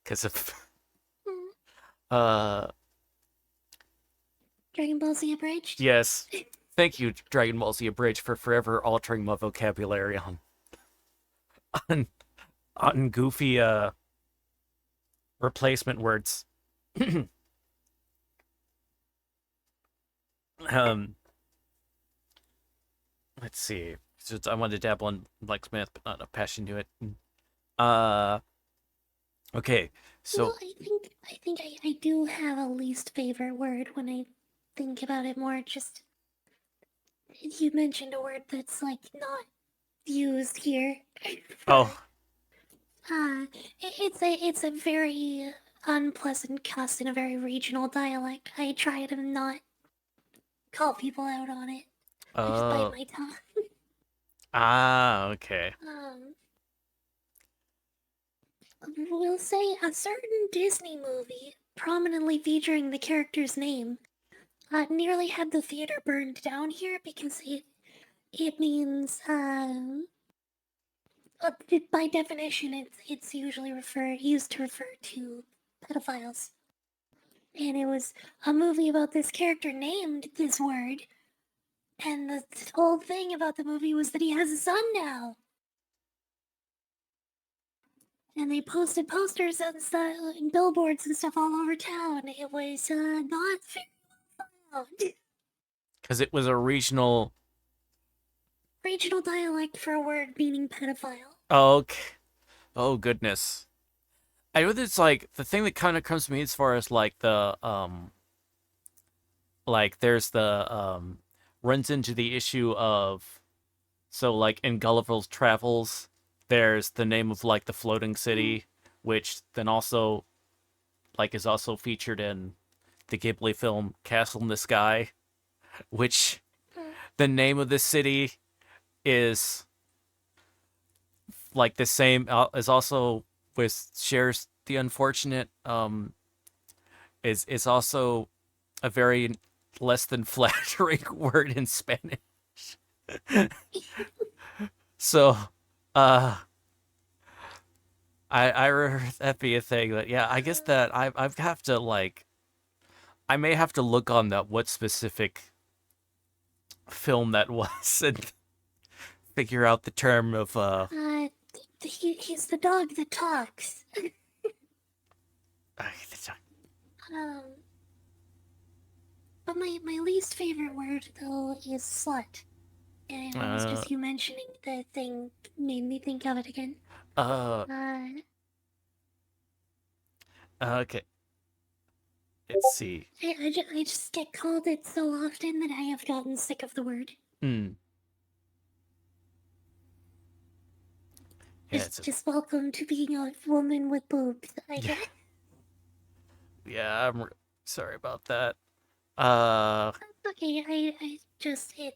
because of Hmm. uh Dragon Ball Z abridged. yes. Thank you, Dragon Ball Z Abridged, for forever altering my vocabulary on on goofy replacement words. um, let's see. So I wanted to dabble in blacksmith, but not a passion to it. Uh, okay. Well, So, I do have a least favorite word when I think about it more. Just you mentioned a word that's like not used here. For oh, it's a very unpleasant cuss in a very regional dialect. I try to not call people out on it. I just bite uh, my tongue. okay. Um, we'll say a certain Disney movie prominently featuring the character's name nearly had the theater burned down here because it means by definition it's usually used to refer to pedophiles, and it was a movie about this character named this word, and the whole thing about the movie was that he has a son now, and they posted posters and stuff and billboards and stuff all over town. It was not very loud. Because it was a regional. Regional dialect for a word meaning pedophile. Oh, okay. Oh goodness. I know that's like the thing that kind of comes to me as far as like there's the runs into the issue of so like in Gulliver's Travels, there's the name of like the floating Mm, city, which then also like is also featured in the Ghibli film Castle in the Sky, which mm, the name of the city is like the same is also with shares the unfortunate is also a very less than flattering word in Spanish. So, uh, I remember that be a thing. That yeah, I guess that I have to like I may have to look on that what specific film that was and figure out the term of uh, he's the dog that talks. Um, but my least favorite word though is slut. And it was uh just you mentioning the thing made me think of it again. uh Uh, okay. Let's see. I just get called it so often that I have gotten sick of the word. Hmm. Yeah, Just welcome to being a woman with boobs, I yeah, guess. yeah. Sorry about that. Uh, Okay, I just it.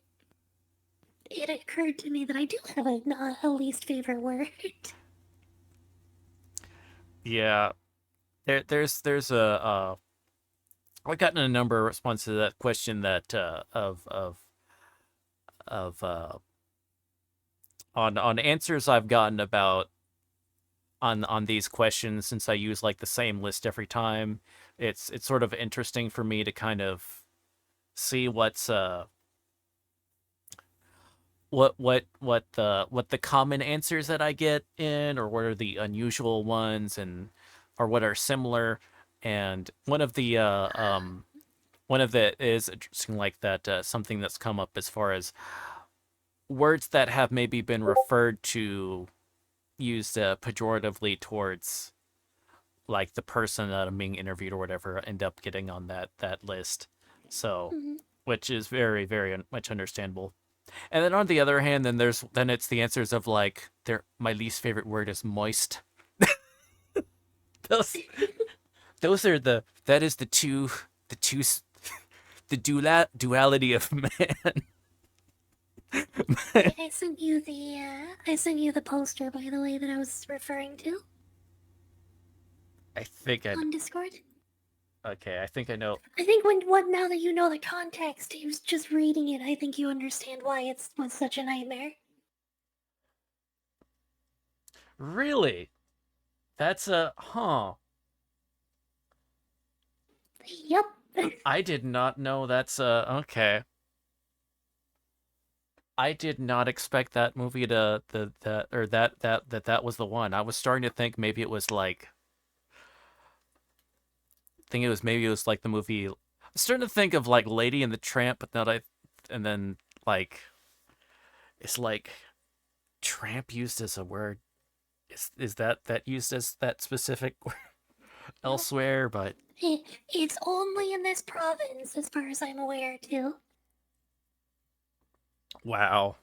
it occurred to me that I do have a least favorite word. Yeah, there's I've gotten a number of responses to that question that of on answers I've gotten about on these questions since I use like the same list every time. It's sort of interesting for me to kind of see what the common answers that I get in, or what are the unusual ones, and or what are similar. And one of the is interesting like that, something that's come up as far as words that have maybe been referred to, used pejoratively towards like the person that I'm being interviewed or whatever, end up getting on that list. So, Mhm. which is very much understandable. And then on the other hand, then it's the answers of like my least favorite word is moist. Those those are that is the two duality of man. I sent you the poster, by the way, that I was referring to I think I on Discord. okay. I think I know. I think now that you know the context, he was just reading it. I think you understand why it was such a nightmare. Really, that's a huh. Yep. I did not know that's okay. I did not expect that movie to that or that was the one. I was starting to think maybe it was like think it was maybe it was like the movie. I was starting to think of like Lady and the Tramp, but not I, and then like it's like tramp used as a word. Is that used as that specific word Nope. elsewhere? But It's only in this province, as far as I'm aware, too. wow,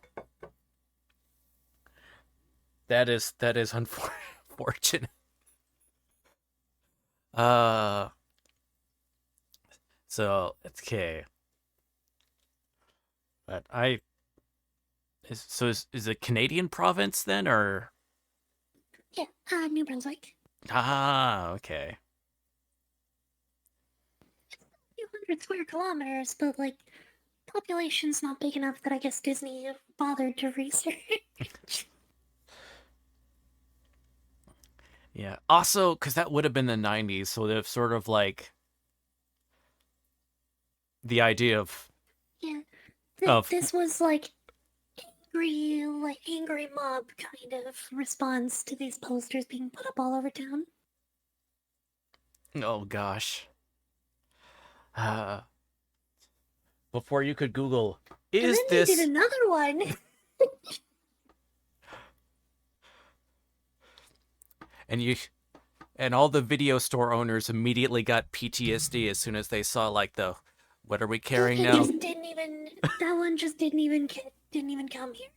that is unfortunate. Uh, so okay, but is it Canadian province then, or Yeah, New Brunswick. okay. A few hundred square kilometers, but like population's not big enough that I guess Disney bothered to research. Yeah. Also, because that would have been the '90s, so they've sort of like the idea Yeah, of this was like angry mob kind of response to these posters being put up all over town. oh gosh, uh, before you could Google, And is then they did this another one. and you and all the video store owners immediately got PTSD as soon as they saw like the what are we carrying It now? just didn't even. That one just didn't even come here.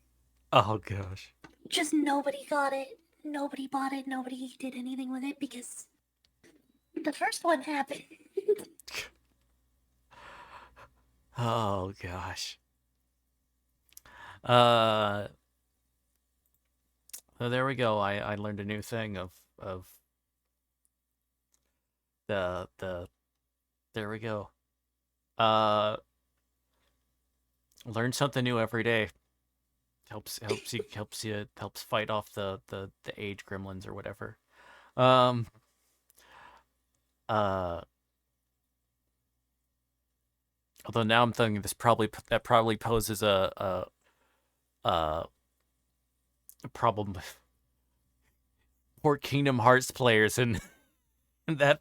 Oh gosh. Just nobody got it. Nobody bought it. Nobody did anything with it because the first one happened. Oh gosh. Uh, so there we go. I learned a new thing of the there we go. Uh, learn something new every day. Helps fight off the age gremlins or whatever. Um uh Although now I'm thinking that probably poses a a problem with poor Kingdom Hearts players in that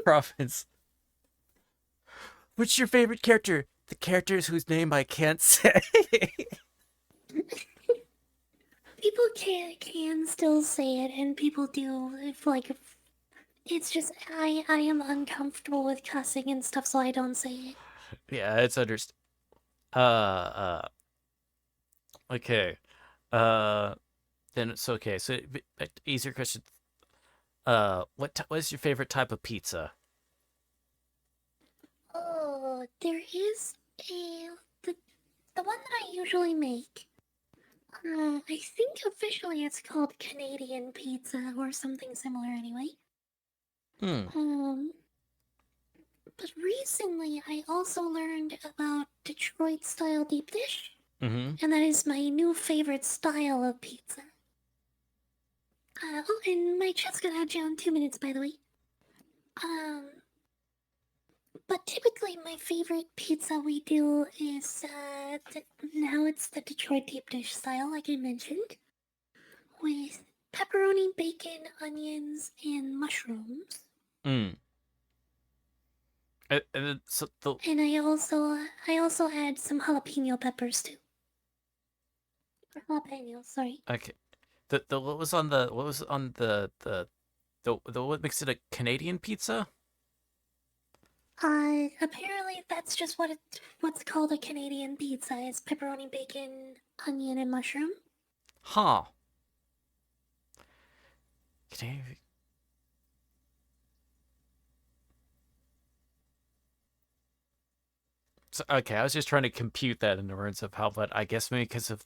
province. What's your favorite character? The characters whose name I can't say. People can still say it, and people do. If it's just I am uncomfortable with cussing and stuff, so I don't say it. Yeah, it's underst. Uh, okay. Uh, then it's okay. So easier question. What is your favorite type of pizza? Oh, there is a the one that I usually make. I think officially it's called Canadian pizza or something similar anyway. Hmm. But recently I also learned about Detroit style deep dish, Mm-hmm. and that is my new favorite style of pizza. Oh, and my chat's gonna add you in 2 minutes, by the way. Um, but typically my favorite pizza we do is, now it's the Detroit deep dish style, like I mentioned, with pepperoni, bacon, onions, and mushrooms. Mm. So the And I also add some jalapeno peppers too. Or jalapenos, sorry. okay. The what was on the what makes it a Canadian pizza? Apparently that's just what's called a Canadian pizza is pepperoni, bacon, onion, and mushroom. Huh. Canadian. So, okay, I was just trying to compute that in terms of how, but I guess maybe because of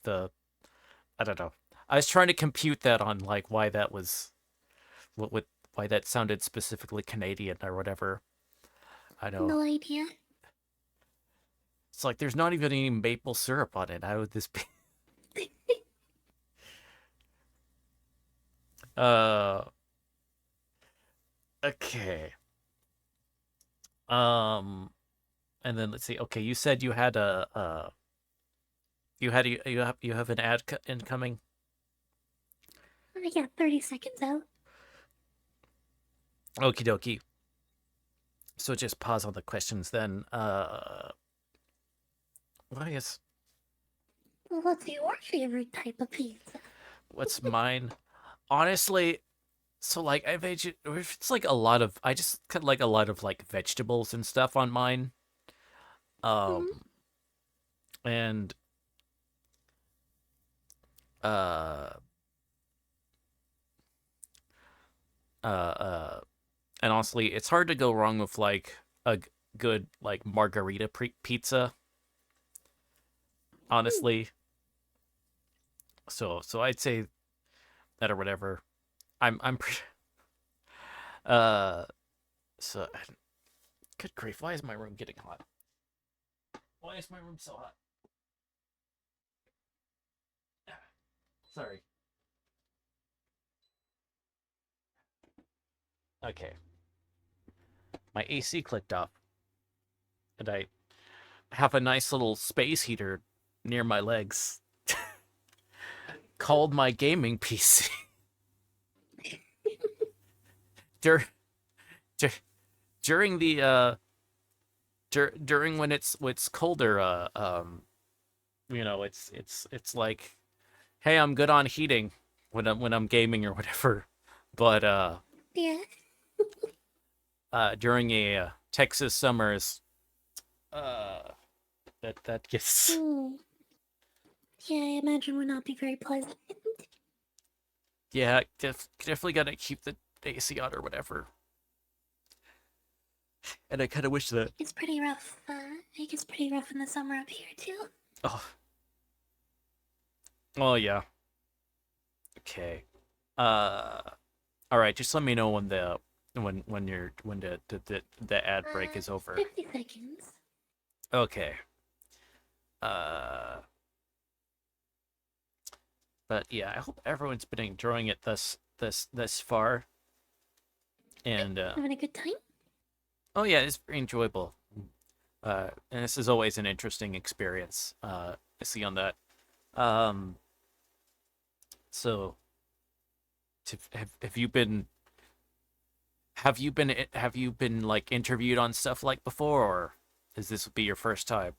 I don't know. I was trying to compute that on like why that was what why that sounded specifically Canadian or whatever. I know. No idea. It's like there's not even any maple syrup on it. How would this be? Uh, okay. Um, and then let's see. Okay, you said you had you have an ad incoming. I got 30 seconds out. Okie dokie. So just pause on the questions then. Well, I guess What's your favorite type of pizza? what's mine? Honestly, so like if it's like a lot of I just cut like a lot of like vegetables and stuff on mine. Hmm. Um and uh uh uh and honestly, it's hard to go wrong with like good like margarita pizza, honestly. So I'd say that or whatever. I'm pretty uh so good grief, why is my room getting hot? Why is my room so hot? Sorry. Okay. My AC clicked off, and I have a nice little space heater near my legs called my gaming PC. Dur- dur- during the during when it's colder, it's like, hey, I'm good on heating when I'm gaming or whatever, but Yeah. during a Texas summers, uh, that gets Hmm. Yeah, I imagine would not be very pleasant. yeah, definitely gotta keep the AC on or whatever. And I kind of wish that. It's pretty rough. It gets pretty rough in the summer up here too. Oh, oh yeah. Okay. Uh, all right. Just let me know when the ad break is over. 50 seconds. Okay. Uh, but yeah, I hope everyone's been enjoying it thus far. And Having a good time? oh yeah, it's very enjoyable. And this is always an interesting experience. I see on that. Um, so have you been like interviewed on stuff like before, or is this be your first time?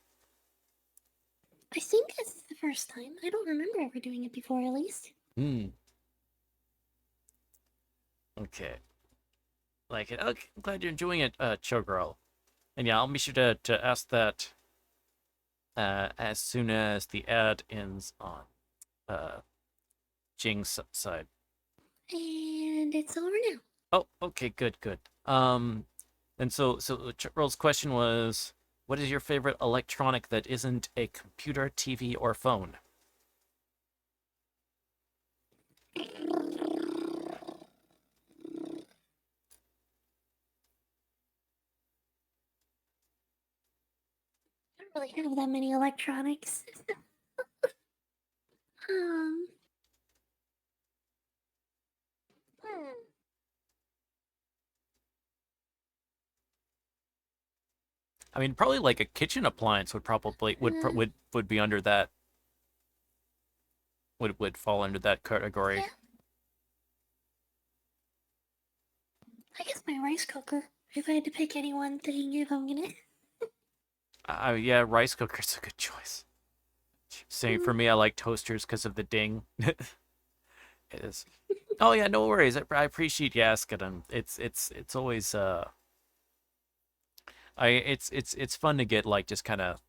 I think this is the first time. I don't remember ever doing it before, at least. Hmm. Okay. Like it. Okay, I'm glad you're enjoying it, Cho Girl. And yeah, I'll be sure to ask that as soon as the ad ends on uh Jing's side. And it's over now. Oh, okay, good. And so Cho Girl's question was, What is your favorite electronic that isn't a computer, TV, or phone? I don't really have that many electronics. um, hmm. I mean, probably like a kitchen appliance would probably Uh, would be under that would fall under that category. yeah, I guess my rice cooker. If I had to pick any one thing, if I'm gonna. Yeah, rice cooker's a good choice. Same for me. I like toasters because of the ding. It is. Oh yeah, no worries. I appreciate you asking. It's always it's fun to get like just kind of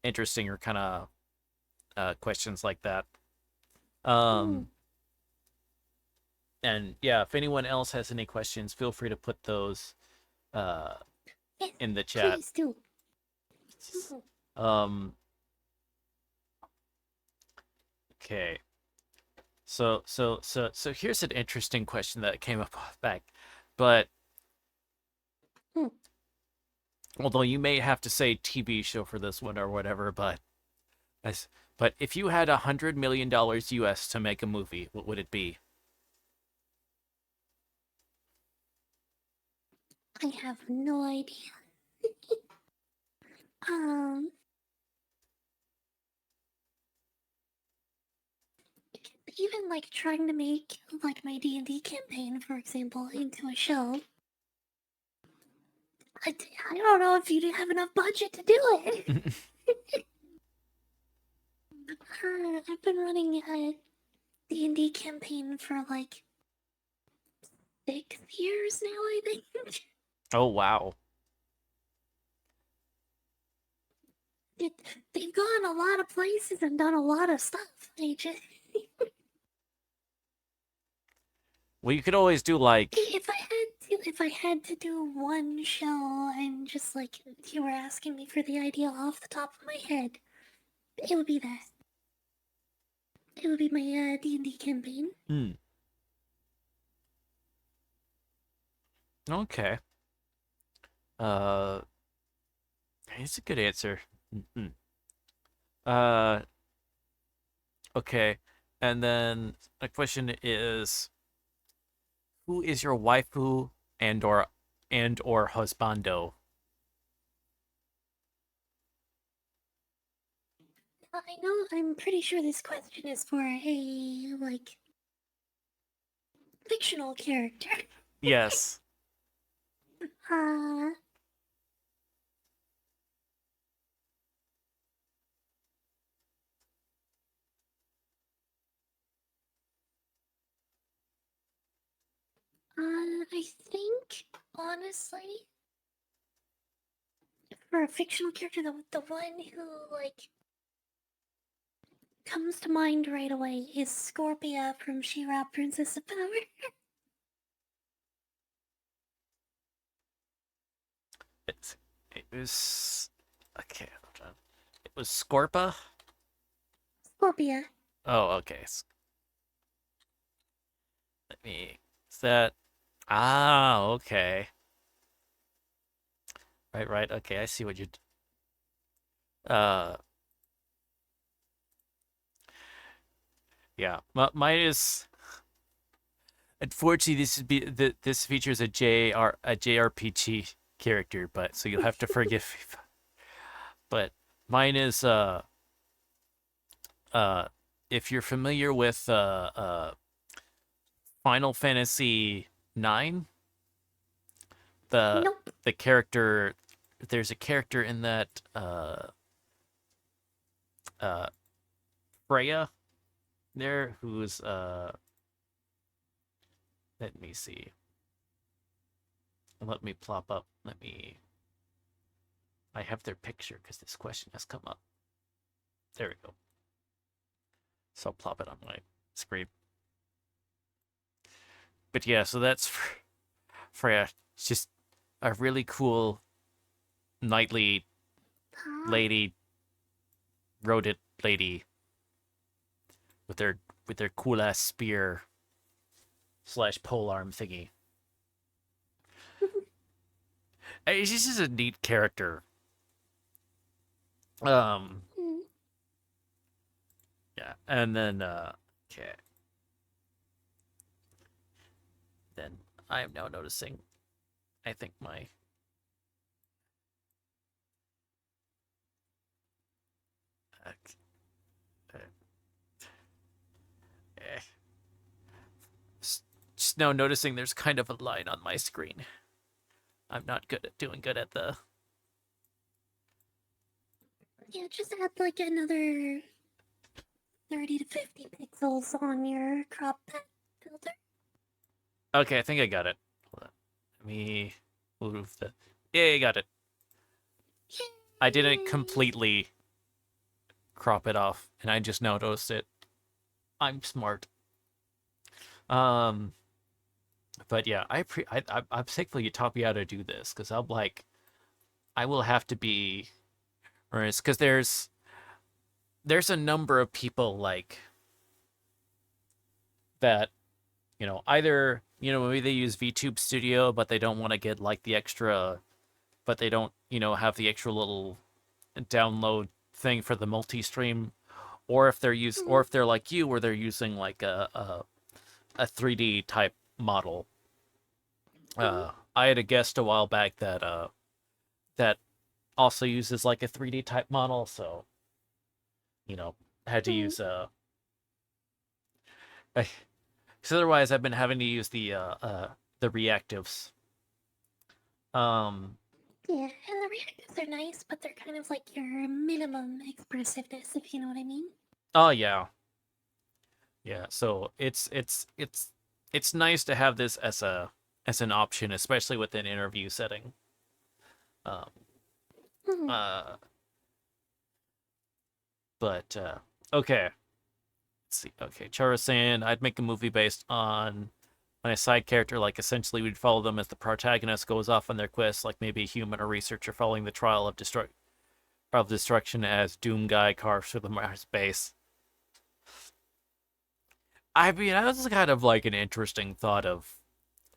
interesting or kind of questions like that. Mm, Um, and yeah, if anyone else has any questions, feel free to put those uh yes, in the chat. please do. Mhm. Um, okay. So here's an interesting question that came up back, but Hmm. although you may have to say TV show for this one or whatever, but as but if you had $100 million US to make a movie, what would it be? I have no idea. Um, even like trying to make like my D&D campaign, for example, into a show. I don't know if you'd have enough budget to do it. I've been running a D&D campaign for like 6 years now, I think. Oh wow. It, they've gone a lot of places and done a lot of stuff. They just Well, you could always do like if I had to do one show and just like you were asking me for the idea off the top of my head, it would be that. It would be my D&D campaign. hmm, okay. Uh it's a good answer. Mm-hmm. Uh okay. And then the question is who is your waifu and or husbando? I know I'm pretty sure this question is for a like fictional character. Yes. Uh I think honestly for a fictional character the one who like comes to mind right away is Scorpia from She-Ra Princess of Power. It's, it was okay, hold on. It was Scorpa? Scorpia. Oh, okay. Let me. Is that? Ah, okay. Right, right. Okay, I see what you. Uh, yeah. Mine is. Unfortunately, this features a JRPG character, but so you'll have to forgive me. But mine is uh, if you're familiar with Final Fantasy 9, the Nope. the character there's a character in that uh Freya there who's let me see. Let me plop up. I have their picture because this question has come up. There we go. So I'll plop it on my screen. But yeah, so that's Freya. It's just a really cool knightly Ah, lady, rodent lady, with their cool ass spear slash polearm thingy. She's just a neat character. Um, mm, yeah, and then okay, then I am now noticing. I think my eh, just now noticing there's kind of a line on my screen. I'm not good at doing good at the. yeah, just add like another 30 to 50 pixels on your crop filter. Okay, I think I got it. Hold on. Let me move the. Yeah, I got it. I didn't Yay! completely crop it off, and I just now noticed it. I'm smart. Um, but yeah, I'm thankful you taught me how to do this because I'm like, I will have to be, or it's because there's a number of people like that, either maybe they use VTube Studio, but they don't want to get like the extra, but they don't have the extra little download thing for the multi-stream, or Mhm, if they're like you, where they're using like a 3D type model. mhm, I had a guest a while back that also uses like a 3D type model, so you know had to mhm. use because otherwise I've been having to use the reactives. Um, Yeah, and the reactors are nice, but they're kind of like your minimum expressiveness, if you know what I mean. oh yeah, yeah. So it's nice to have this as an option, especially with an interview setting. Um, Mhm, uh, but okay. Let's see. Okay, Chara saying I'd make a movie based on my side character. Like essentially, we'd follow them as the protagonist goes off on their quest, like maybe a human or researcher following the trial of destruction as Doom Guy carves through the Mars base. I mean, that's kind of like an interesting thought of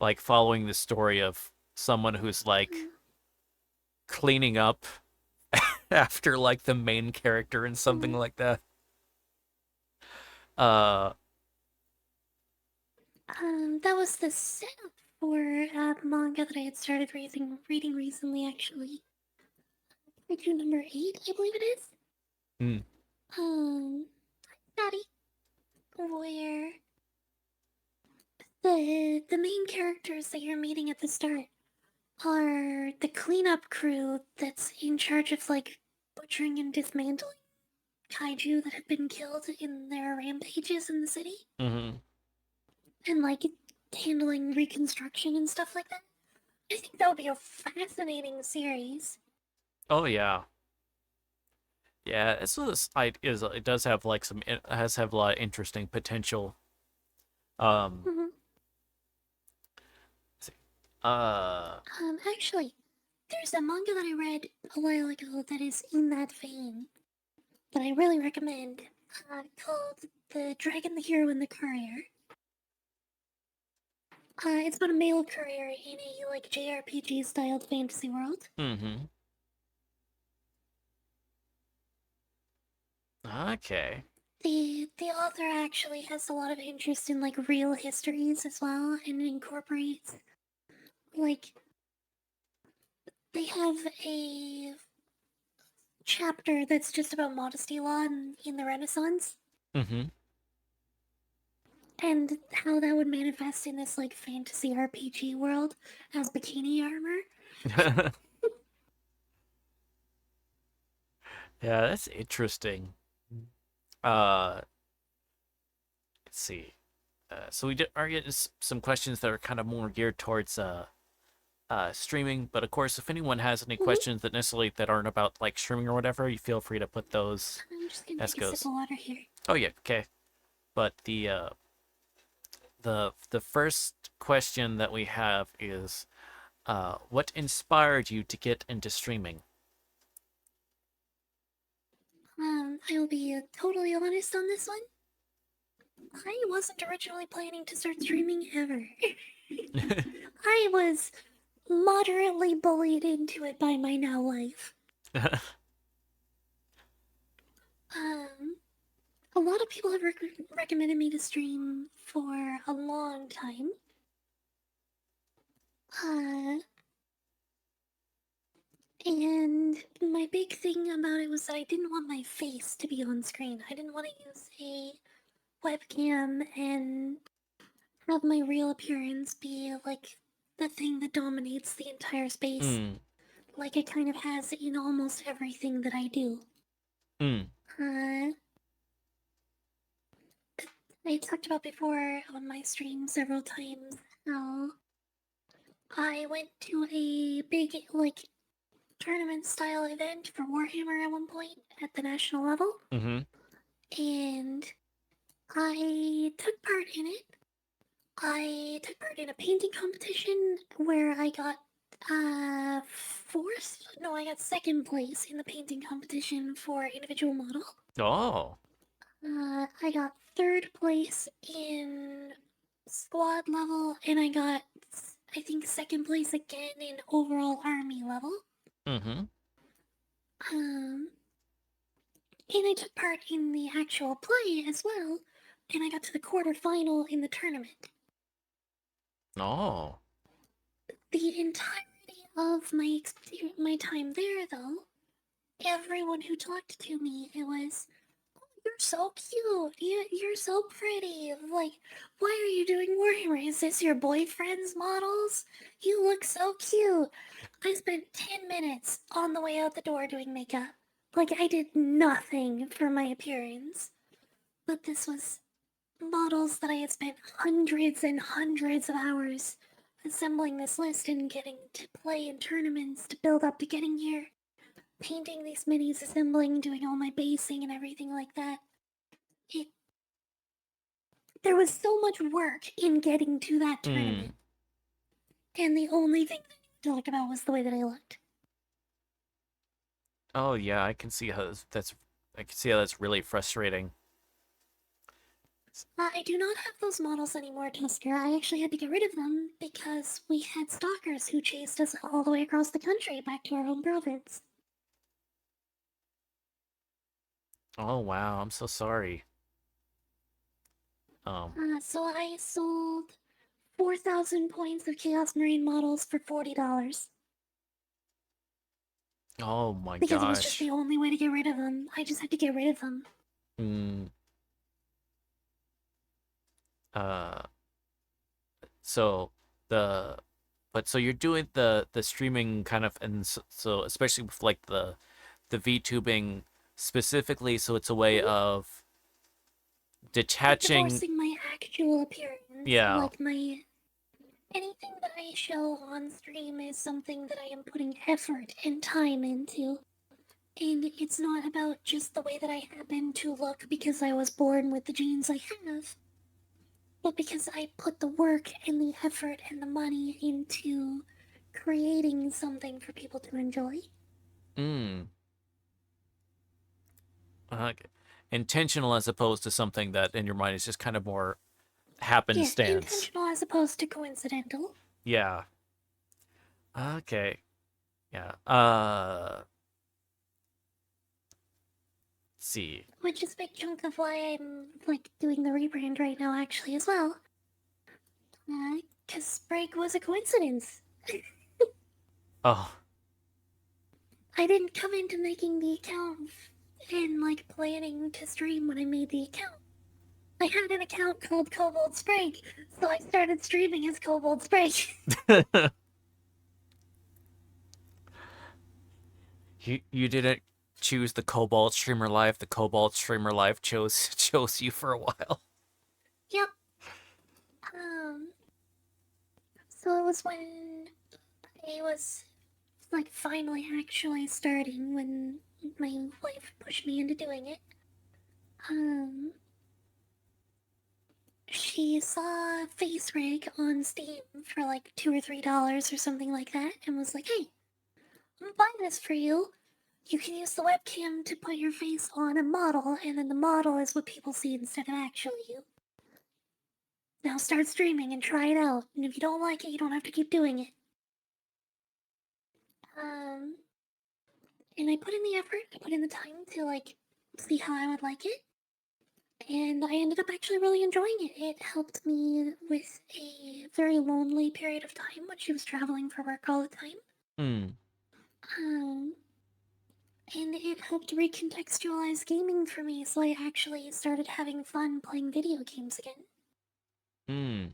like following the story of someone who's like mhm, cleaning up after like the main character and something mhm. like that. Uh, That was the setup for a manga that I had started reading recently, actually. Issue number 8, I believe it is. hmm, Um, Daddy, where the main characters that you're meeting at the start are the cleanup crew that's in charge of like butchering and dismantling kaiju that have been killed in their rampages in the city, mm-hmm. and like handling reconstruction and stuff like that. I think that would be a fascinating series. Oh yeah, yeah. It does have like it has have a lot of interesting potential. Um, Mhm. let's see. Uh, Actually, there's a manga that I read a while ago that is in that vein that I really recommend, called The Dragon, the Hero, and the Courier. It's about a male courier in a like JRPG styled fantasy world. mm-hmm. Okay. The author actually has a lot of interest in like real histories as well, and incorporates like they have a chapter that's just about modesty law in the Renaissance Mm-hmm. and how that would manifest in this like fantasy RPG world as bikini armor. Yeah, that's interesting. Uh, let's see. So are getting some questions that are kind of more geared towards streaming, but of course, if anyone has any Mhm. questions that necessarily that aren't about like streaming or whatever, you feel free to put those I'm just gonna as take a sip goes. of water here. Oh yeah, okay. But the first question that we have is what inspired you to get into streaming? I will be totally honest on this one. I wasn't originally planning to start streaming ever. I was moderately bullied into it by my now wife. A lot of people have recommended me to stream for a long time. And my big thing about it was that I didn't want my face to be on screen. I didn't want to use a webcam and have my real appearance be like the thing that dominates the entire space, like it kind of has in almost everything that I do. Uh, I talked about before on my stream several times how I went to a big, like, tournament style event for Warhammer at one point at the national level. And I took part in it. I took part in a painting competition where I got fourth. No, I got second place in the painting competition for individual model. Oh. I got third place in squad level, and I got, I think, second place again in overall army level. And I took part in the actual play as well, and I got to the quarterfinal in the tournament. Oh. The entirety of my time there, though, everyone who talked to me, it was, "Oh, you're so cute. You're so pretty. Like, why are you doing Warhammer? Is this your boyfriend's models? You look so cute." I spent 10 minutes on the way out the door doing makeup. Like, I did nothing for my appearance. But this was models that I had spent hundreds and hundreds of hours assembling this list and getting to play in tournaments to build up to getting here. Painting these minis, assembling, doing all my basing and everything like that. There was so much work in getting to that tournament. And the only thing that I could talk about was the way that I looked. Oh yeah, I can see how that's really frustrating. I do not have those models anymore, Tusker. I actually had to get rid of them because we had stalkers who chased us all the way across the country back to our home province. Oh wow, I'm so sorry. So I sold 4,000 points of Chaos Marine models for $40. Oh my Because it was just gosh. the only way to get rid of them. I just had to get rid of them. So so you're doing the streaming kind of, and so especially with like the VTubing specifically, so it's a way of detaching. Divorcing my actual appearance. Yeah. Like my anything that I show on stream is something that I am putting effort and time into. And it's not about just the way that I happen to look because I was born with the genes I have, but because I put the work and the effort and the money into creating something for people to enjoy. Okay. Intentional as opposed to something that in your mind is just kind of more Yeah, happenstance. intentional as opposed to coincidental. Yeah. Okay. Yeah. Let's see. Which is a big chunk of why I'm like doing the rebrand right now, actually, as well. Because break was a coincidence. Oh. I didn't come into making the account and like planning to stream when I made the account. I had an account called Kobold Sprig, so I started streaming as Kobold Sprig. You didn't choose the Cobalt Streamer Live. The Cobalt Streamer Live chose you for a while. Yep. So it was when I was like finally actually starting when my wife pushed me into doing it. She saw Face Rig on Steam for like $2 or $3 or something like that, and was like, "Hey, I'm buying this for you. you can use the webcam to put your face on a model, and then the model is what people see instead of actually you. Now start streaming and try it out, and if you don't like it, you don't have to keep doing it. And I put in the effort, I put in the time to, like, see how I would like it, and I ended up actually really enjoying it. It helped me with a very lonely period of time when she was traveling for work all the time. Hmm. Um, and it helped recontextualize gaming for me, so I actually started having fun playing video games again. Hmm.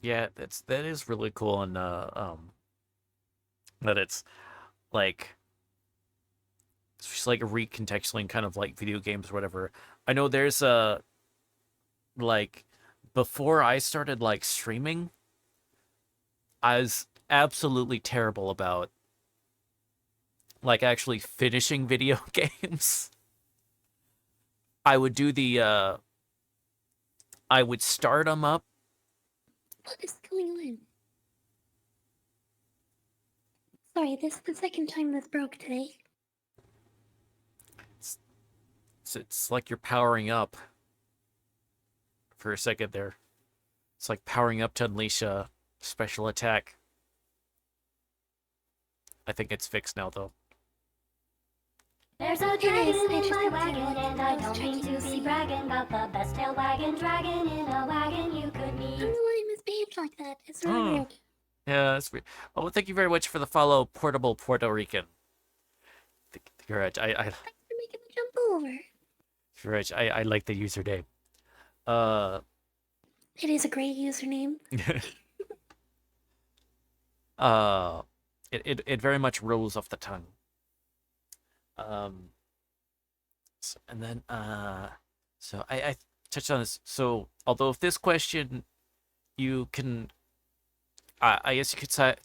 Yeah, that is really cool, and that like it's just like recontextualizing kind of like video games or whatever. I know there's a like before I started like streaming, I was absolutely terrible about like actually finishing video games. I would do the I would start them up. What is going on? Sorry, this is the second time this broke today. It's like you're powering up for a second there. It's like powering up to unleash a special attack. I think it's fixed now though. There's a dragon in my wagon, and I don't mean to be bragging about the best tail wagging dragon in a wagon you could I don't meet. know why I misbehaved like that. It's really weird. Yeah, that's weird. Oh, well, thank you very much for the follow, Portable Puerto Rican. Thank you very much. Thanks for making me jump over. Very much. I like the username. It is a great username. It very much rolls off the tongue. And then so I touched on this. So although if this question, you can, I guess you could say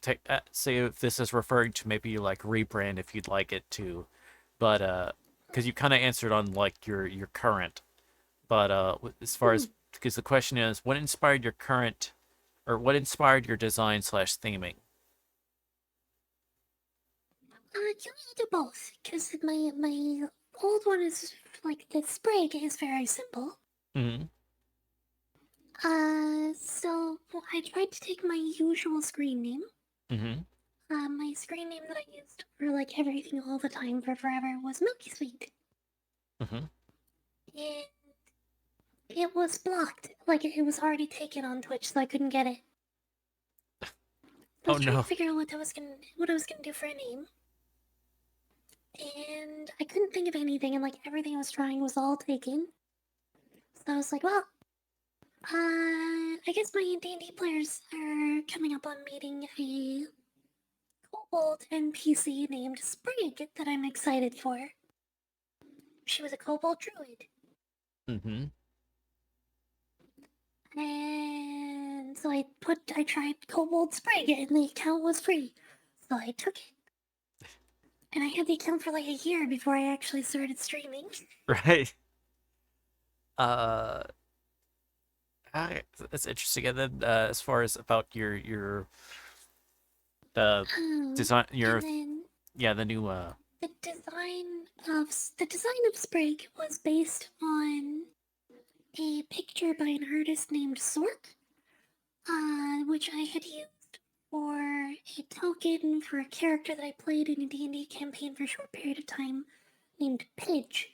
if this is referring to maybe like rebrand if you'd like it to, but because you kind of answered on like your current, but as far as because the question is what inspired your current, or what inspired your design slash theming? You need to do both, because my old one is like the sprig is very simple. Mm-hmm. So I tried to take my usual screen name. Mm-hmm. My screen name that I used for like everything all the time for forever was Milky Sweet. Mm-hmm. And it was blocked. Like it was already taken on Twitch, so I couldn't get it. I Oh was trying no. to figure out what I was gonna do for a name. And I couldn't think of anything, and like everything I was trying was all taken. So I was like, well, I guess my D&D players are coming up on meeting a kobold NPC named Sprig that I'm excited for. She was a kobold druid. Mm-hmm. And so I tried kobold Sprig, and the account was free. So I took it. And I had the account for like a year before I actually started streaming. Right. Uh, that's interesting. And then as far as about your uh design, And then yeah, the new the design of Sprig was based on a picture by an artist named Sork, which I had used for a token for a character that I played in a D&D campaign for a short period of time named Pidge.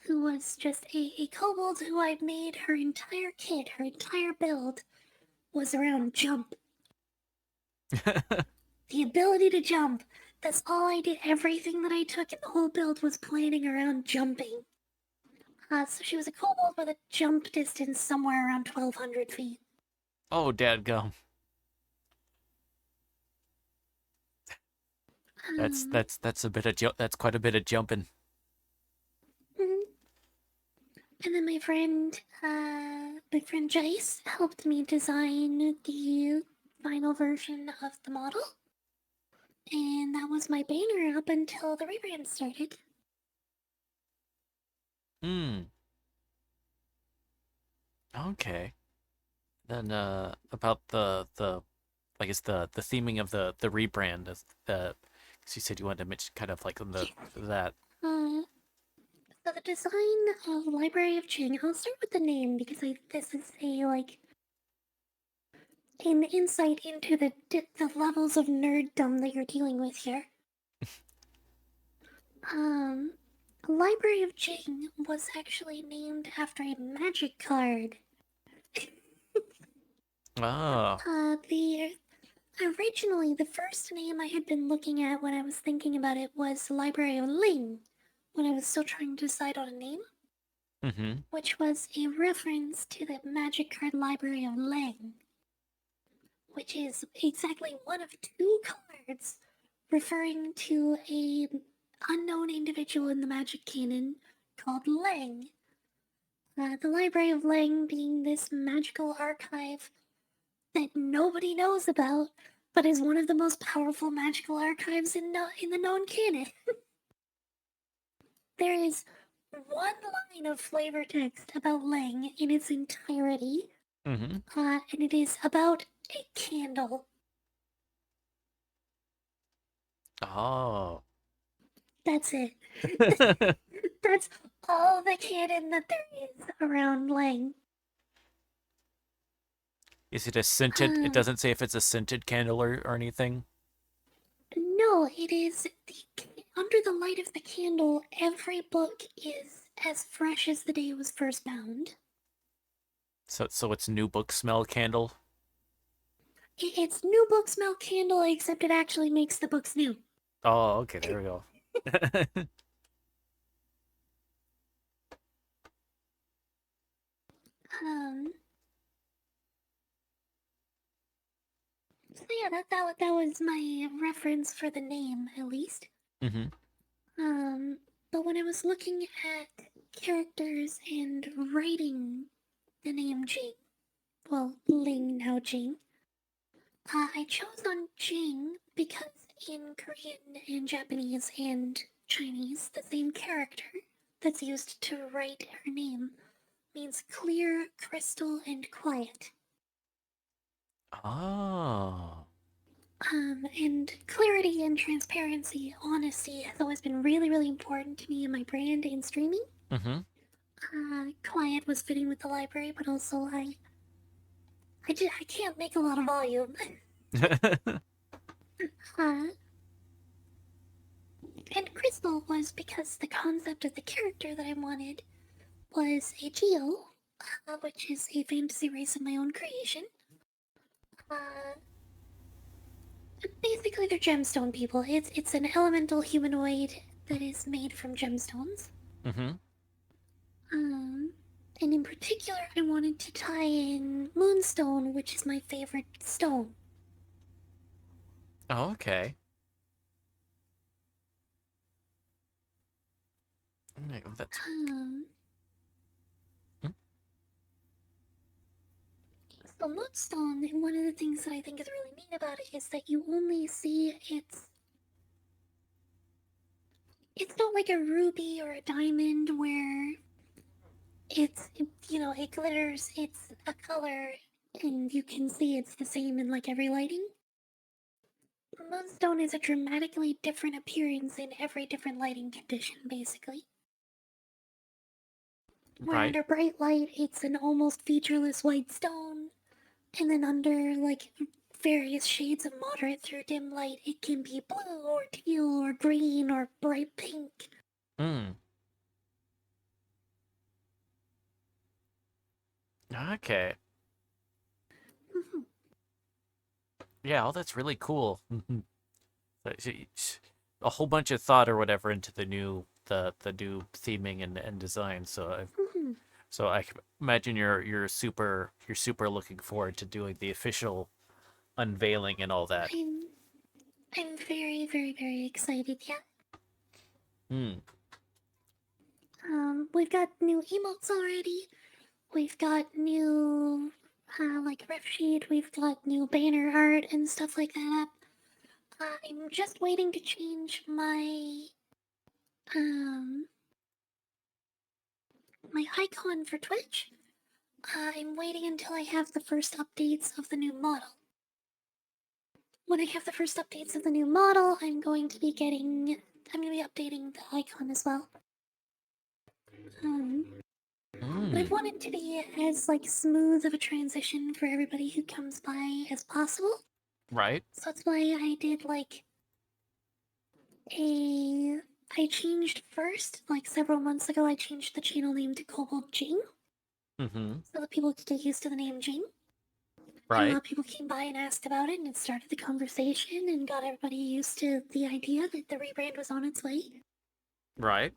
Who was just a kobold who I'd made her entire kit, her entire build was around jump. The ability to jump. That's all I did. Everything that I took in the whole build was planning around jumping. So she was a kobold with a jump distance somewhere around 1,200 feet. Oh, dadgum. That's a bit of that's quite a bit of jumping. Mhm. And then my friend Jace helped me design the final version of the model. And that was my banner up until the rebrand started. Hmm. Okay. Then about the I guess the theming of the rebrand is the. Cause you said you wanted to mention kind of like that. So the design of Library of Jing, I'll start with the name because this is an insight into the levels of nerddom that you're dealing with here. Library of Jing was actually named after a magic card. Oh. Originally, the first name I had been looking at when I was thinking about it was Library of Ling, when I was still trying to decide on a name, Mm-hmm. which was a reference to the magic card Library of Lang, which is exactly one of two cards referring to a unknown individual in the magic canon called Lang. The Library of Lang being this magical archive that nobody knows about, but is one of the most powerful magical archives in the known canon. There is one line of flavor text about Lang in its entirety, Mm-hmm. and it is about a candle. Oh. That's it. That's all the canon that there is around Lang. Is it a scented? It doesn't say if it's a scented candle or anything. No, it is under the light of the candle. Every book is as fresh as the day it was first bound. So it's new book smell candle. It's new book smell candle, except it actually makes the books new. Oh, okay, there we go. Um. So yeah, that was my reference for the name, at least. Mm-hmm. But when I was looking at characters and writing the name Jing, well, Ling now Jing, I chose on Jing because in Korean and Japanese and Chinese, the same character that's used to write her name means clear, crystal, and quiet. Oh. And clarity and transparency, honesty has always been really, really important to me in my brand and streaming. Mm-hmm. Quiet was fitting with the library, but also I can't make a lot of volume. uh, and crystal was because the concept of the character that I wanted was a geo, which is a fantasy race of my own creation. Uh, Basically, they're gemstone people. It's an elemental humanoid that is made from gemstones. Mm-hmm. And in particular, I wanted to tie in moonstone, which is my favorite stone. Oh, okay. That's. Um, Hmm? so moonstone, and one of the things that I think is really neat about it is that you only see it's not like a ruby or a diamond where it glitters, it's a color, and you can see it's the same in like every lighting. Moonstone is a dramatically different appearance in every different lighting condition, basically. Where Right. under bright light, it's an almost featureless white stone, and then under like various shades of moderate through dim light, it can be blue or teal or green or bright pink. Mm. Okay. Mhm. Yeah. Oh, that's really cool. A whole bunch of thought or whatever into the new theming and design. Mhm. So I can imagine you're super looking forward to doing the official unveiling and all that. I'm I'm very, very, very excited. Yeah. Hmm. We've got new emotes already. We've got new like ref sheet. We've got new banner art and stuff like that up. I'm just waiting to change um my icon for Twitch. I'm waiting until I have the first updates of the new model. when I have the first updates of the new model, I'm going to be updating the icon as well. But I want it to be as like smooth of a transition for everybody who comes by as possible. Right. So that's why I did like I changed first, like several months ago, I changed the channel name to Kobold Jing Mm-hmm. so that people could get used to the name Jing. And a Right. lot of people came by and asked about it, and it started the conversation and got everybody used to the idea that the rebrand was on its way. Right.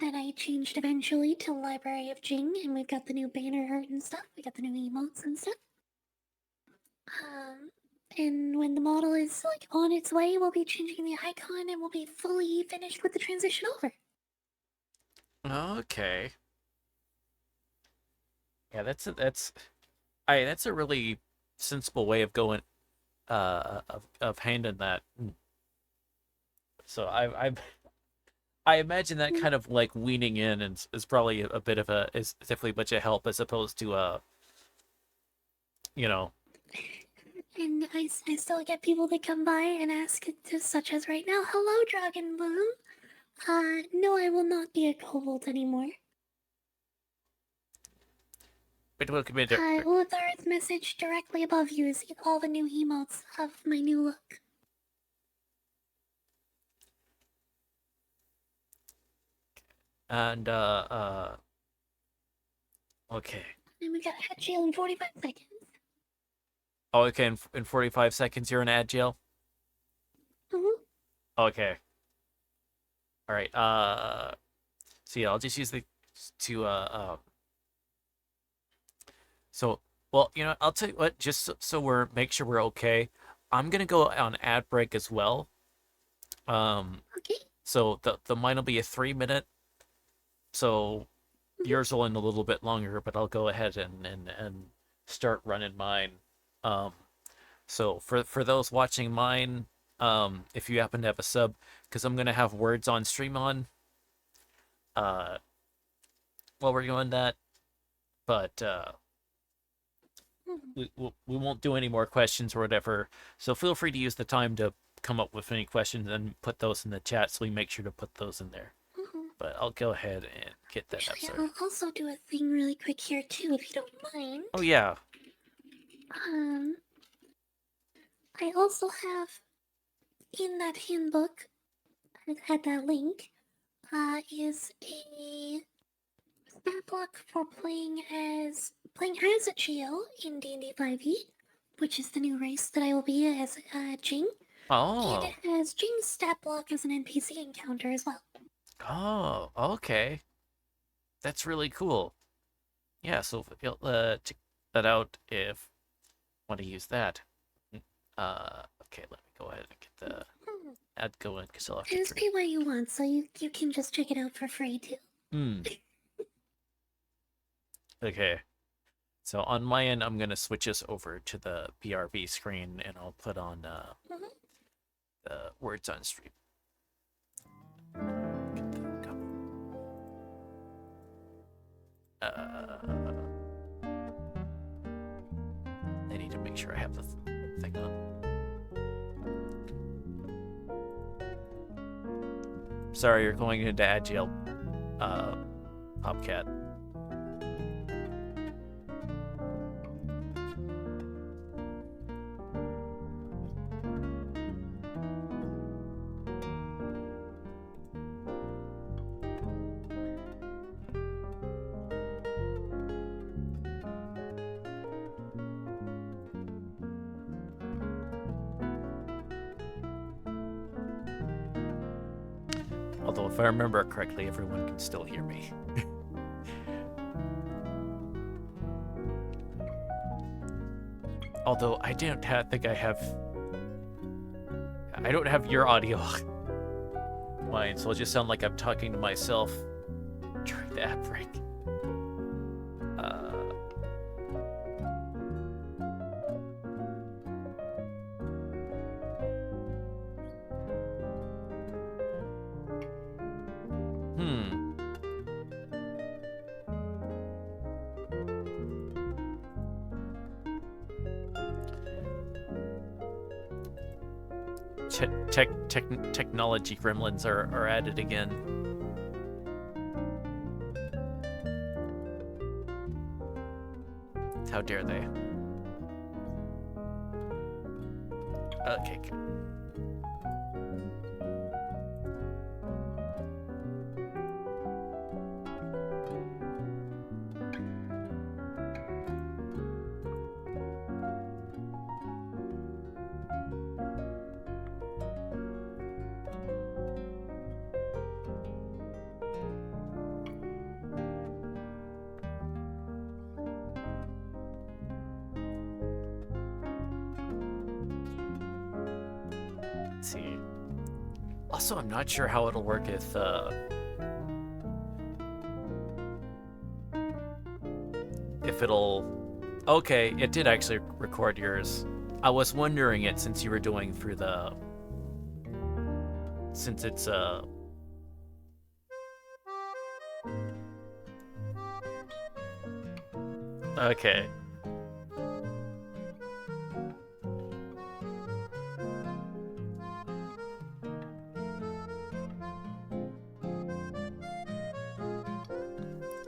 Then I changed eventually to Library of Jing, and we've got the new banner art and stuff. We got the new emotes and stuff. And when the model is like on its way, we'll be changing the icon, and we'll be fully finished with the transition over. Okay. Yeah, that's a really sensible way of going of handling that. So I imagine that kind of like weaning in is probably a bit of is definitely much a help as opposed to you know. And I still get people that come by and ask, such as right now, hello, Dragon Bloom. No, I will not be a kobold anymore. But look, Ulthar's message directly above you is all the new emotes of my new look. and okay. And we got head jail in 45 seconds. Oh, okay. In 45 seconds, you're in ad jail. Okay. All right. So yeah, I'll just use the to. So, well, I'll tell you what. Just so we're make sure we're okay. I'm gonna go on ad break as well. Okay. So the mine will be a 3 minute. So yours will end a little bit longer, but I'll go ahead and start running mine. So for those watching mine, if you happen to have a sub, because I'm gonna have words on stream on, while we're doing that, but we won't do any more questions or whatever. So feel free to use the time to come up with any questions and put those in the chat, so we make sure to put those in there. But I'll go ahead and get that Actually, episode. I'll also do a thing really quick here too, if you don't mind. Oh yeah. I also have in that handbook, at that link, is a stat block for playing as a Geo in D&D 5e, which is the new race that I will be as Jing. Oh. And it has Jing's stat block as an NPC encounter as well. Oh, okay. That's really cool. Yeah, so you'll check that out if you want to use that. Okay, let me go ahead and get the ad going because I'll have to Just pay what you want, so you can just check it out for free too. Okay. So on my end, I'm gonna switch us over to the BRB screen, and I'll put on the words on stream. I need to make sure I have the thing on. Sorry, you're going into ad jail, Popcat. Although, if I remember correctly, everyone can still hear me. Although, I don't think I have... I don't have your audio mine, so it'll just sound like I'm talking to myself during the ad break. technology gremlins are at it again. How dare they? Okay. Let's see. Also, I'm not sure how it'll work if it'll. Okay, it did actually record yours. I was wondering it since you were doing through the. Since it's Okay.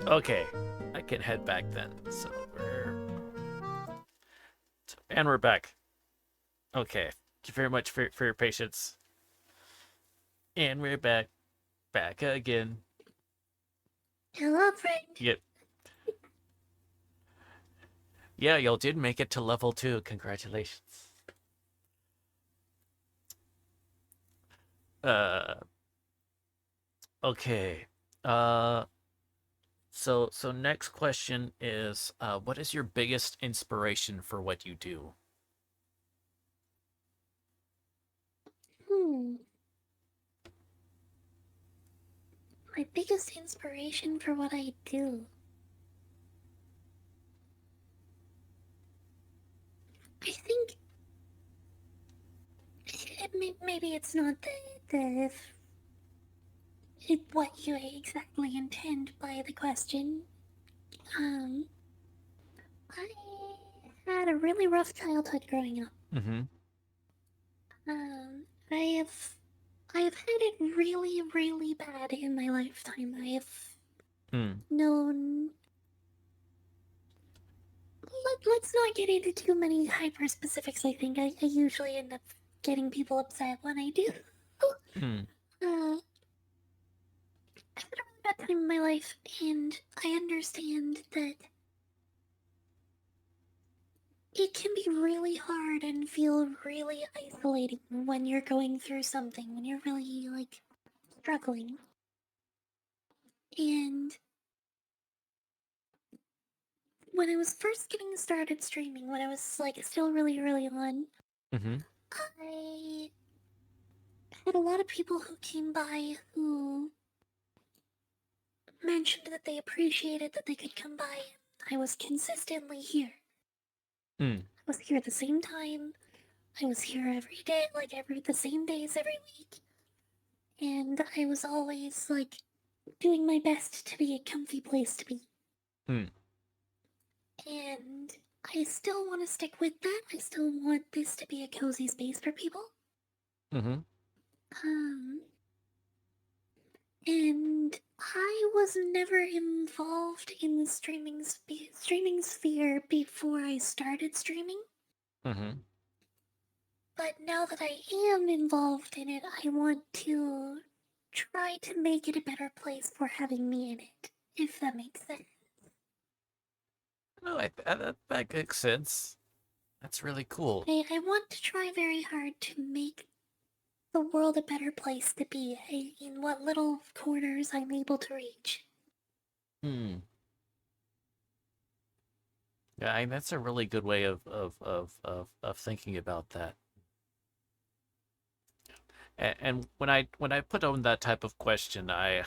Okay, I can head back then. So we're back. Okay, thank you very much for your patience. And we're back again. Hello, friend. Yep. Yeah, y'all did make it to level 2. Congratulations. Okay. So next question is, what is your biggest inspiration for what you do? My biggest inspiration for what I do. I think maybe it's not what you exactly intend by the question. I had a really rough childhood growing up. Mm-hmm. I have had it really, really bad in my lifetime. I have known. Let's not get into too many hyper specifics. I think I usually end up getting people upset when I do. I've had a really bad time in my life, and I understand that it can be really hard and feel really isolating when you're going through something, when you're really, like, struggling. And when I was first getting started streaming, when I was, like, still really early on, I had a lot of people who came by who mentioned that they appreciated that they could come by. I was consistently here. I was here at the same time. I was here every day, like the same days every week. And I was always, like, doing my best to be a comfy place to be. And I still want to stick with that. I still want this to be a cozy space for people. And I was never involved in the streaming sphere before I started streaming. But now that I am involved in it, I want to try to make it a better place for having me in it, if that makes sense. No, that makes sense. That's really cool. I want to try very hard to make the world a better place to be in what little corners I'm able to reach. Yeah, that's a really good way of thinking about that. And when I put on that type of question, it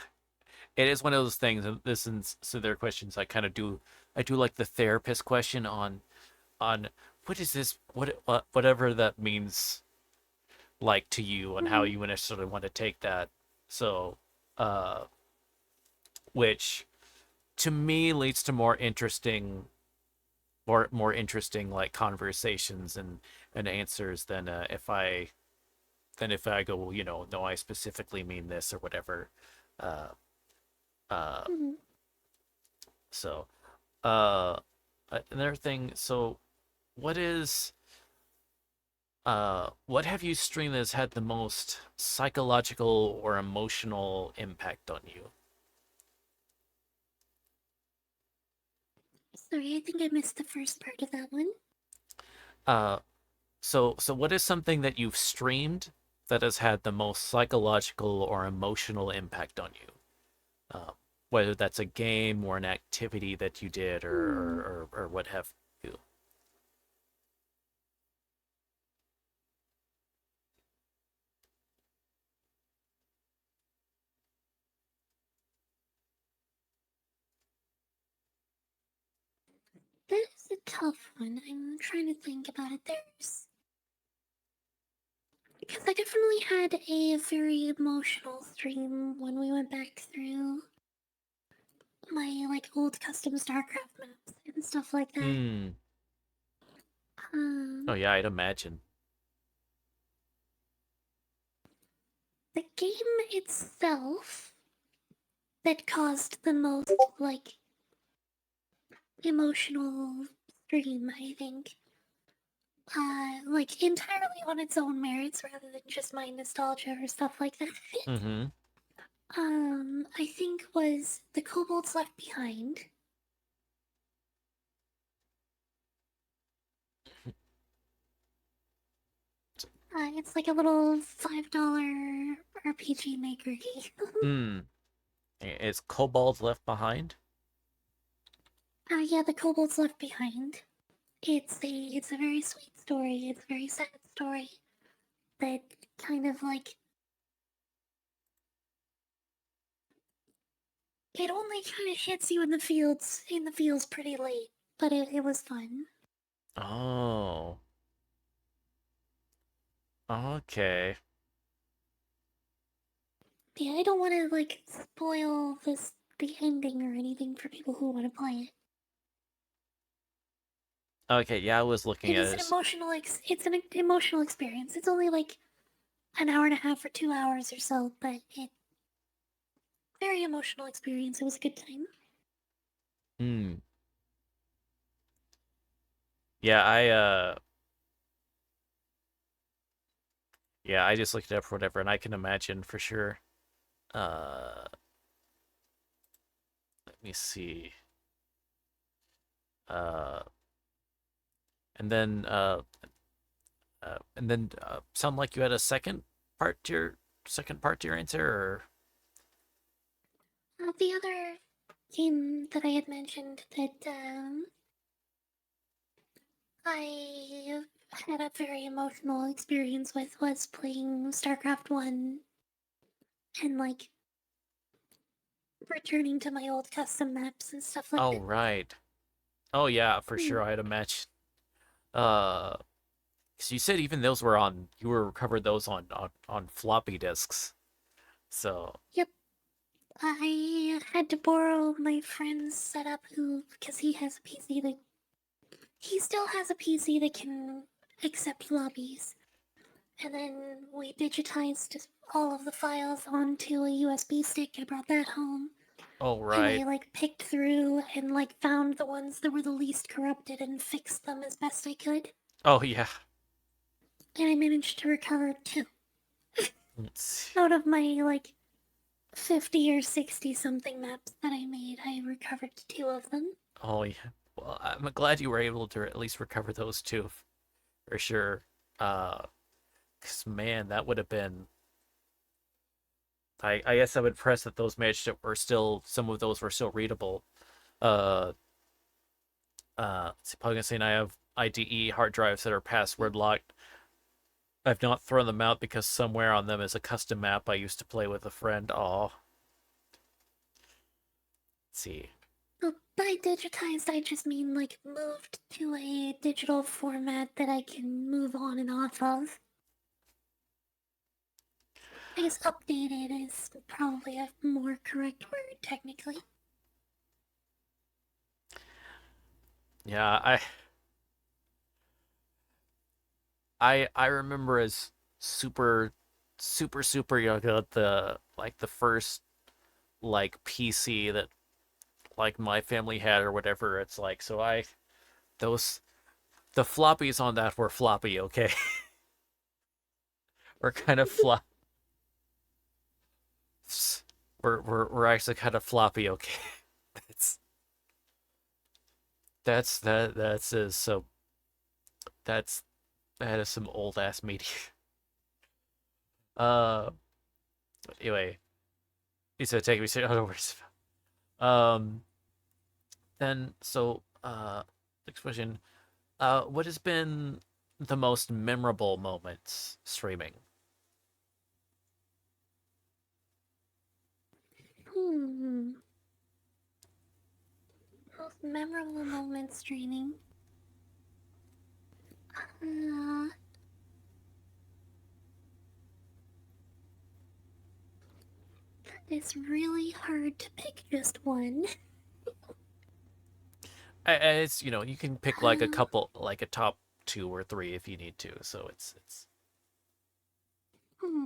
is one of those things. And listens to their questions. I do like the therapist question on what is this, whatever that means, like to you, and how you necessarily want to take that. So, which to me leads to more interesting like conversations and answers than if I then if I go, no, I specifically mean this or whatever. Uh, uh, Mhm. so, uh, another thing. So, what is, what have you streamed that's had the most psychological or emotional impact on you? Sorry, I think I missed the first part of that one. Uh, so what is something that you've streamed that has had the most psychological or emotional impact on you? Whether that's a game or an activity that you did Hmm. or what have you. That is a tough one. I'm trying to think about it. Because I definitely had a very emotional stream when we went back through my like old custom StarCraft maps and stuff like that. Hmm. Oh Um, yeah, I'd imagine. the game itself that caused the most like emotional stream, I think. Like entirely on its own merits rather than just my nostalgia or stuff like that. Mm-hmm. I think was the Kobolds Left Behind. It's like a little $5 RPG maker game. Hmm. Is Kobolds Left Behind? Yeah, the Kobolds Left Behind. It's a very sweet story. It's a very sad story that kind of like it only kind of hits you in the feels pretty late, but it was fun. Oh. Okay. Yeah, I don't want to like spoil the ending or anything for people who want to play it. Okay, yeah, I was looking It at is it. it's an emotional experience. It's only like an hour and a half or 2 hours or so, but it very emotional experience. It was a good time. Hmm. Yeah, I just looked it up for whatever, and I can imagine for sure. Uh Let me see. Uh and then sound like you had a second part to your answer, or The other game that I had mentioned that I had a very emotional experience with was playing StarCraft 1 and like returning to my old custom maps and stuff like oh that. right. Oh yeah, for Mm. sure I'd imagine. Uh because you said even those were on you were recovered those on floppy disks. So Yep, I had to borrow my friend's setup because he still has a PC that can accept lobbies. And then we digitized all of the files onto a USB stick. I brought that home. oh And right. I like picked through and like found the ones that were the least corrupted and fixed them as best I could. Oh yeah. And I managed to recover two Let's see. out of my like 50 or 60 something maps that I made. I recovered two of them. Oh yeah. Well, I'm glad you were able to at least recover those two for sure. Uh 'Cause man, that would have been I guess I would press that those managed to, were still some of those were still readable. Uh, see, probably gonna say I have IDE hard drives that are password locked. I've not thrown them out because somewhere on them is a custom map I used to play with a friend. Oh, let's see. Well, by digitized, I just mean like moved to a digital format that I can move on and off of. I guess updated is probably a more correct word, technically. Yeah, I remember as super. super young, the first like PC that like my family had or whatever. It's like, so I those the floppies on that were floppy, okay? We're kind of flop. We're actually kind of floppy, okay? That's that's is so that's that is some old ass media. Uh, anyway, he said take me to other words. Um, then so next question. What has been the most memorable moments streaming? Hmm. Most memorable moment streaming. Uh, it's really hard to pick just one. It's you can pick like a Uh, couple, like a top two or three if you need to. So it's. hmm.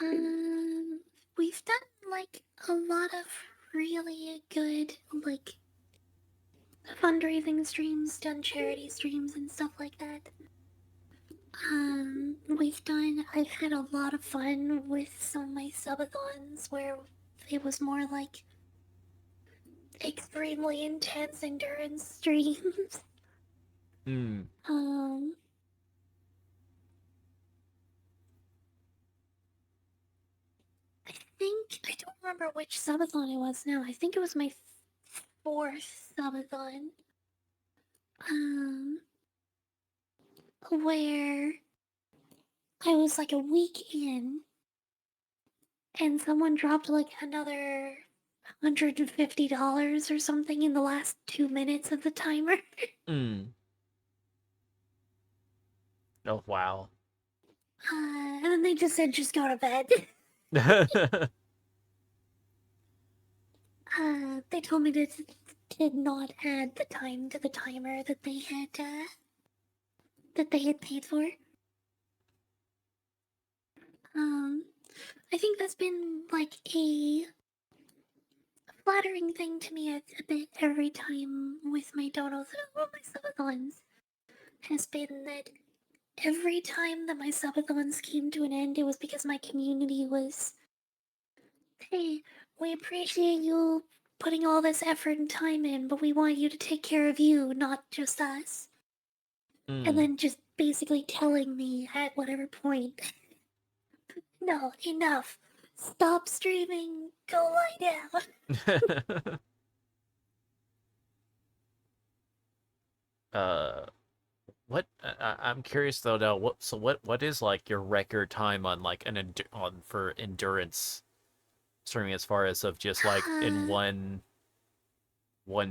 Um, we've done like a lot of really good like fundraising streams, done charity streams and stuff like that. I've had a lot of fun with some of my subathons where it was more like extremely intense endurance streams. Mm. um, I think, I don't remember which subathon it was now. I think it was my fourth subathon. Um, where I was like a week in and someone dropped like another $150 or something in the last 2 minutes of the timer. Mm. Oh wow. And then they just said, just go to bed. They told me to did not add the time to the timer that they had paid for. Um, I think that's been like a flattering thing to me a bit every time with my donos or my subathons has been that every time that my subathons came to an end, it was because my community was, hey, we appreciate you putting all this effort and time in, but we want you to take care of you, not just us. And Mm. then just basically telling me at whatever point, no, enough. Stop streaming. Go lie down. uh, what I'm curious though. Now, what is like your record time on like on for endurance streaming as far as of just like in one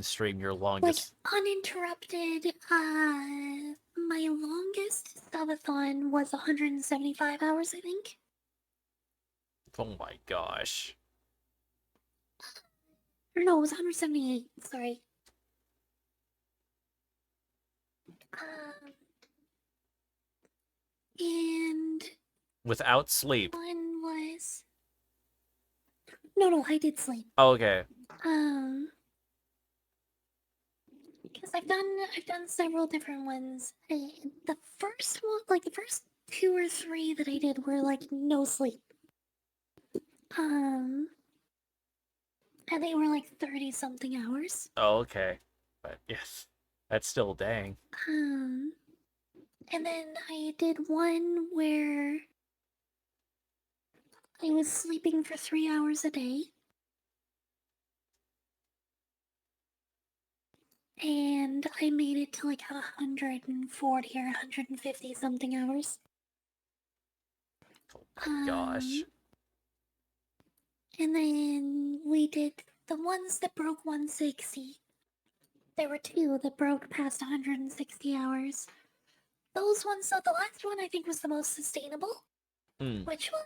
stream your Like longest? uninterrupted. My longest subathon was 175 hours, I think. Oh my gosh. Or no, it was 178. Sorry. Um, and Without sleep. one was no, I did sleep. Oh, okay. Um, because I've done several different ones. The first one, like the first two or three that I did were like no sleep. Um, and they were like 30 something hours. Oh, okay. But yes, that's still dang. Um, and then I did one where I was sleeping for 3 hours a day. And I made it to like 140 or 150 something hours. Oh my gosh. And then we did the ones that broke 160. There were two that broke past 160 hours. Those ones, so the last one I think was the most sustainable, Hmm. which was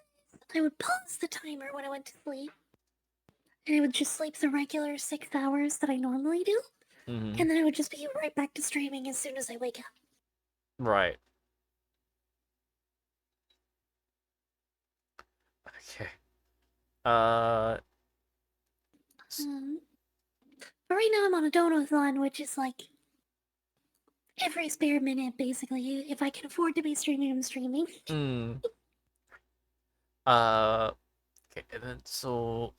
I would pause the timer when I went to sleep, and I would just sleep the regular 6 hours that I normally do. Mm-hmm. and then I would just be right back to streaming as soon as I wake up. Right. Okay. Uh. But right now I'm on a donathon, which is like every spare minute, basically. If I can afford to be streaming, I'm streaming. Mm. Uh. Okay. And then so.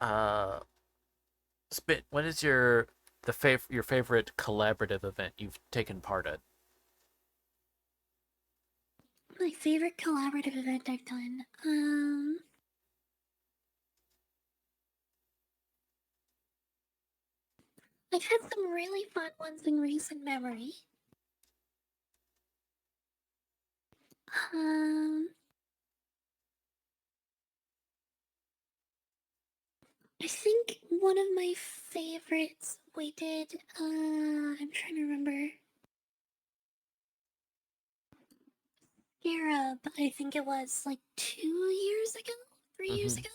Uh. Spit. What is your favorite collaborative event you've taken part in? My favorite collaborative event I've done. I've had some really fun ones in recent memory. Um, I think one of my favorites we did, I'm trying to remember. Arab, I think it was like 2 years ago, 3 years Mm-hmm. ago.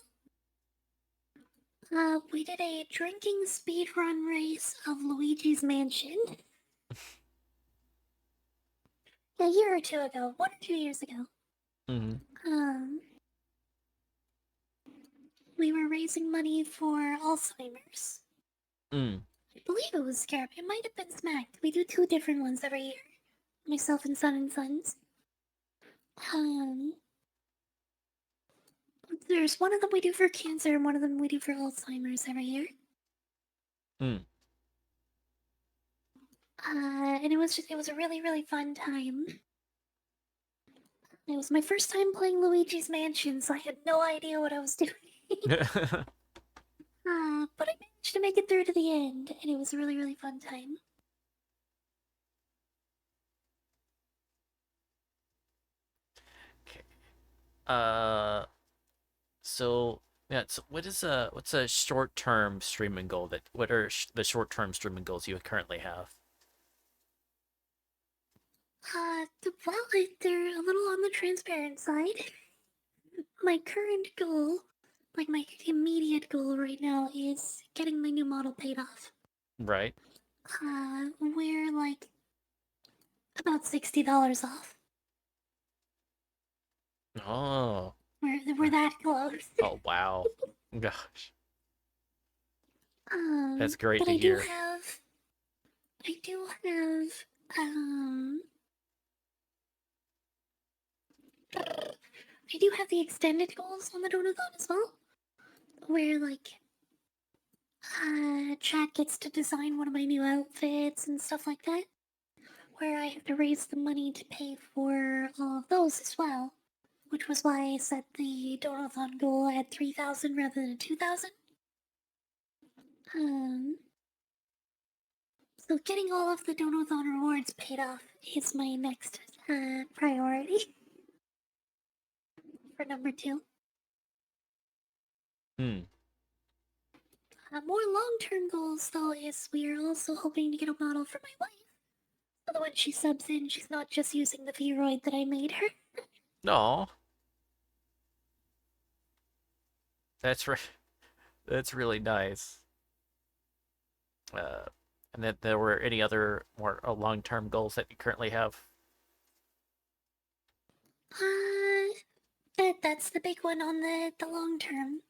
We did a drinking speedrun race of Luigi's Mansion. A year or two ago, 1 or 2 years ago. Mm-hmm. Um, we were raising money for Alzheimer's. Mm. I believe it was Scarab. It might have been Smacked. We do 2 different ones every year. Myself and Son and Sons. Um, there's one of them we do for cancer and one of them we do for Alzheimer's every year. Mm. And it was a really, really fun time. It was my first time playing Luigi's Mansion, so I had no idea what I was doing. But I managed to make it through to the end, and it was a really, really fun time. Okay. Uh. So yeah. So what's a short term streaming goal that? What are the short term streaming goals you currently have? Well, they're a little on the transparent side. My current goal, like my immediate goal right now, is getting my new model paid off. Right. We're like about $60 off. Oh. We're that close. Oh wow. Gosh. That's Um, great but to hear. I do have, um, I do have the extended goals on the Donathon as well, where like, chat gets to design one of my new outfits and stuff like that, where I have to raise the money to pay for all of those as well, which was why I set the Donathon goal at 3,000 rather than 2,000. Um, so getting all of the Donathon rewards paid off is my next priority for number 2. Hmm. More long-term goals, though, is we are also hoping to get a model for my wife. So that when she subs in, she's not just using the Vroid that I made her. No. That's right. That's really nice. Uh, and then there were any other more long-term goals that you currently have? That's the big one on the long term.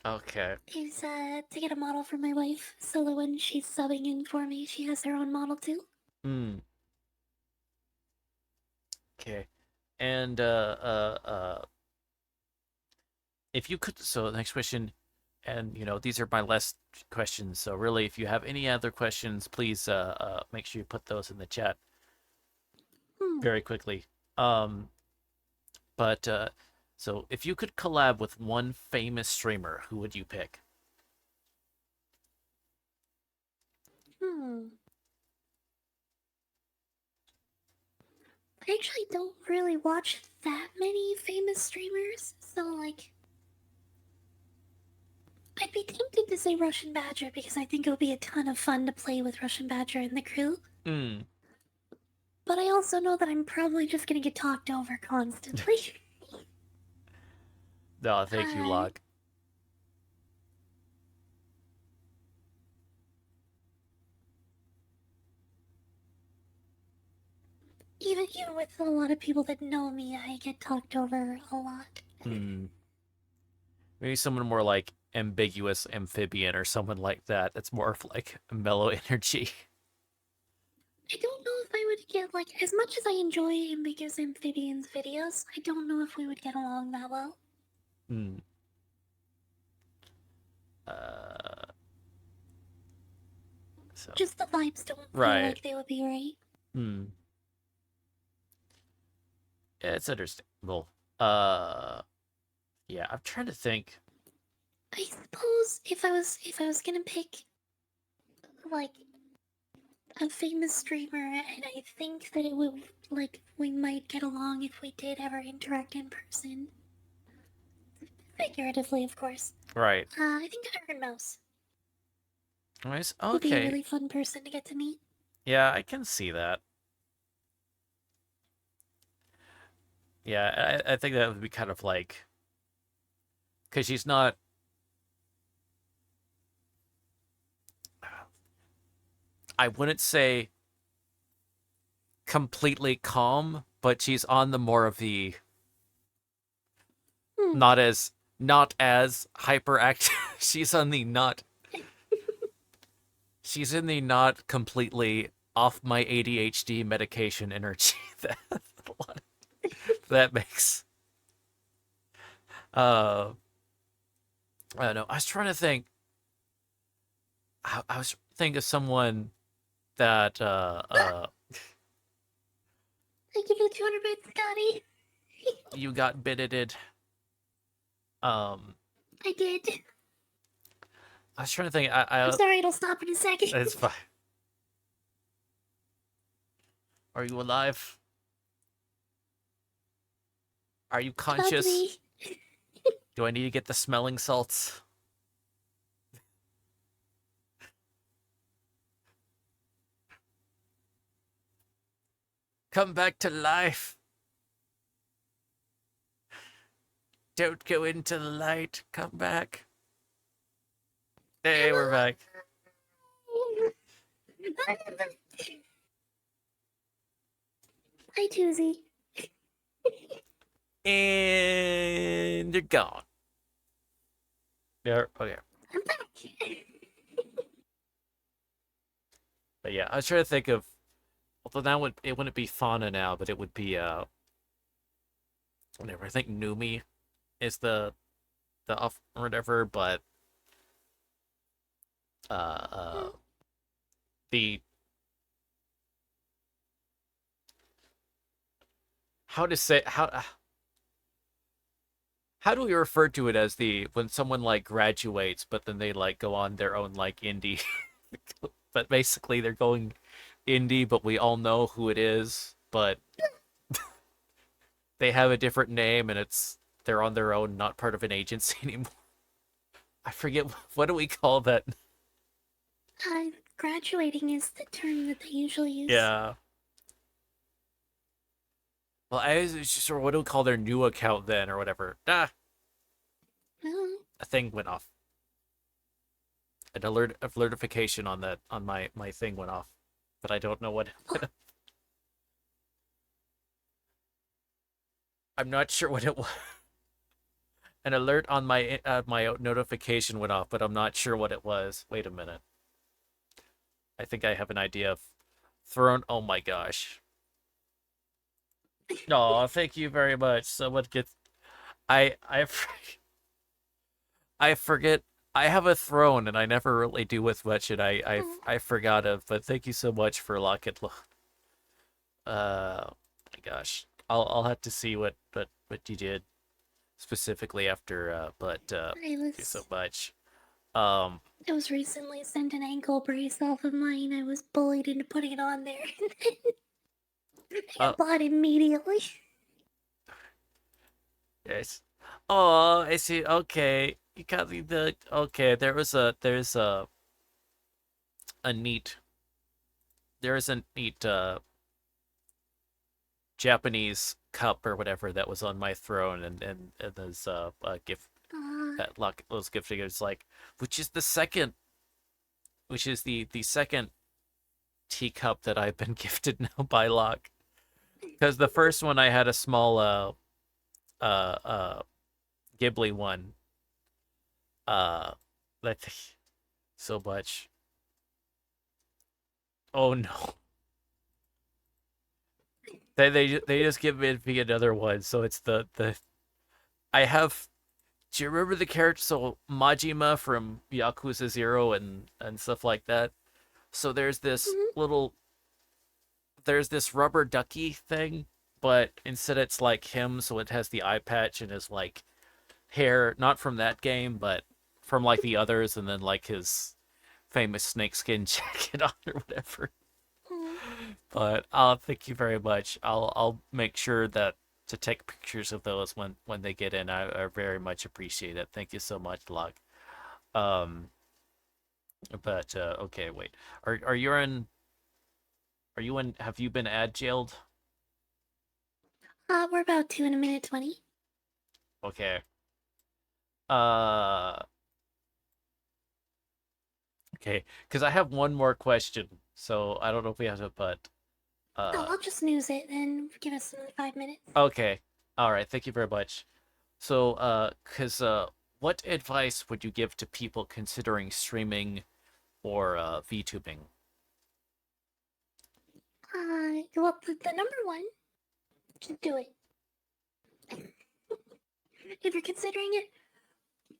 Okay. Is to get a model for my wife, so that when she's subbing in for me, she has her own model too. Hmm. Okay. And if you could, so the next question, and these are my last questions. So really, if you have any other questions, please make sure you put those in the chat Hmm. very quickly. Um, but so if you could collab with one famous streamer, who would you pick? Hmm. I actually don't really watch that many famous streamers, so like, I'd be tempted to say Russian Badger because I think it would be a ton of fun to play with Russian Badger and the crew. Hmm. But I also know that I'm probably just gonna get talked over constantly. No, thank you, uh, Locke. even with a lot of people that know me, I get talked over a lot. Hmm. Maybe someone more like ambiguous amphibian or someone like that. That's more of like mellow energy. I don't know if I would get like as much as I enjoy Ambiguous Amphibians videos. I don't know if we would get along that well. Hmm. Uh. So. Just the vibes don't feel Right. like they would be right. Hmm. Yeah, it's understandable. Yeah, I'm trying to think. I suppose if I was gonna pick like a famous streamer, and I think that it would like we might get along if we did ever interact in person. Figuratively, of course. Right. I think Iron Mouse Nice. would be a Okay. really fun person to get to meet. Yeah, I can see that. Yeah, I think that would be kind of like, because she's not. I wouldn't say completely calm, but she's on the more of the Hmm. not as hyperactive. She's on the not. She's in the not completely off my ADHD medication energy. That makes. I don't know. I was trying to think. I was thinking of someone that Thank you for the 200 bits, Scotty. you got bitted. I did. I was trying to think. I'm sorry, it'll stop in a second. It's fine. Are you alive? Are you conscious? Me. Do I need to get the smelling salts? Come back to life. Don't go into the light. Come back. Hey, we're back. Hi, Toozy. And you're gone. Yeah, okay. I'm back. But yeah, I was trying to think of. Although it wouldn't be Fauna now, but it would be whatever. I think Numi is the off or whatever, but the how to say how do we refer to it as the when someone like graduates but then they like go on their own like indie but basically they're going indie but we all know who it is but they have a different name and they're on their own, not part of an agency anymore. I forget what do we call that. Graduating is the term that they usually use. Yeah. Well, I was just what do we call their new account then or whatever? A thing went off. An alertification on my thing went off, but I don't know what. I'm not sure what it was. An alert on my notification went off, but I'm not sure what it was. Wait a minute. I think I have an idea of Throne. Oh my gosh. Oh, thank you very much. Someone gets. I forget. I have a throne, and I never really do with much, and I forgot of. But thank you so much for Locket. My gosh, I'll have to see what you did specifically after. But thank you so much. I was recently sent an ankle brace off of mine. I was bullied into putting it on there. I bought immediately. Yes. Oh, I see. Okay, you got the okay. There's a neat. There is a neat Japanese cup or whatever that was on my throne, and there's a gift that Locke was gifting. It's like, which is the second teacup that I've been gifted now by Locke. Because the first one I had a small Ghibli one. That so much. Oh no. They just give me another one, so it's the I have. Do you remember the character? So Majima from Yakuza 0 and stuff like that. So Mhm. there's this rubber ducky thing, but instead it's like him, so it has the eye patch and his like hair, not from that game, but from like the others, and then like his famous snakeskin jacket on or whatever. Mhm. But thank you very much. I'll make sure that to take pictures of those when they get in. I very much appreciate it. Thank you so much, Luck. Um, but okay, wait. Are you in? Are you in? Have you been ad jailed? We're about 2 in a minute 20. Okay. Uh, okay. Because I have one more question. So I don't know if we have to, but Oh, uh, I'll just snooze it, then give us another 5 minutes. okay. All right. Thank you very much. So, cause what advice would you give to people considering streaming or VTubing? Well, the number one, just do it. If you're considering it,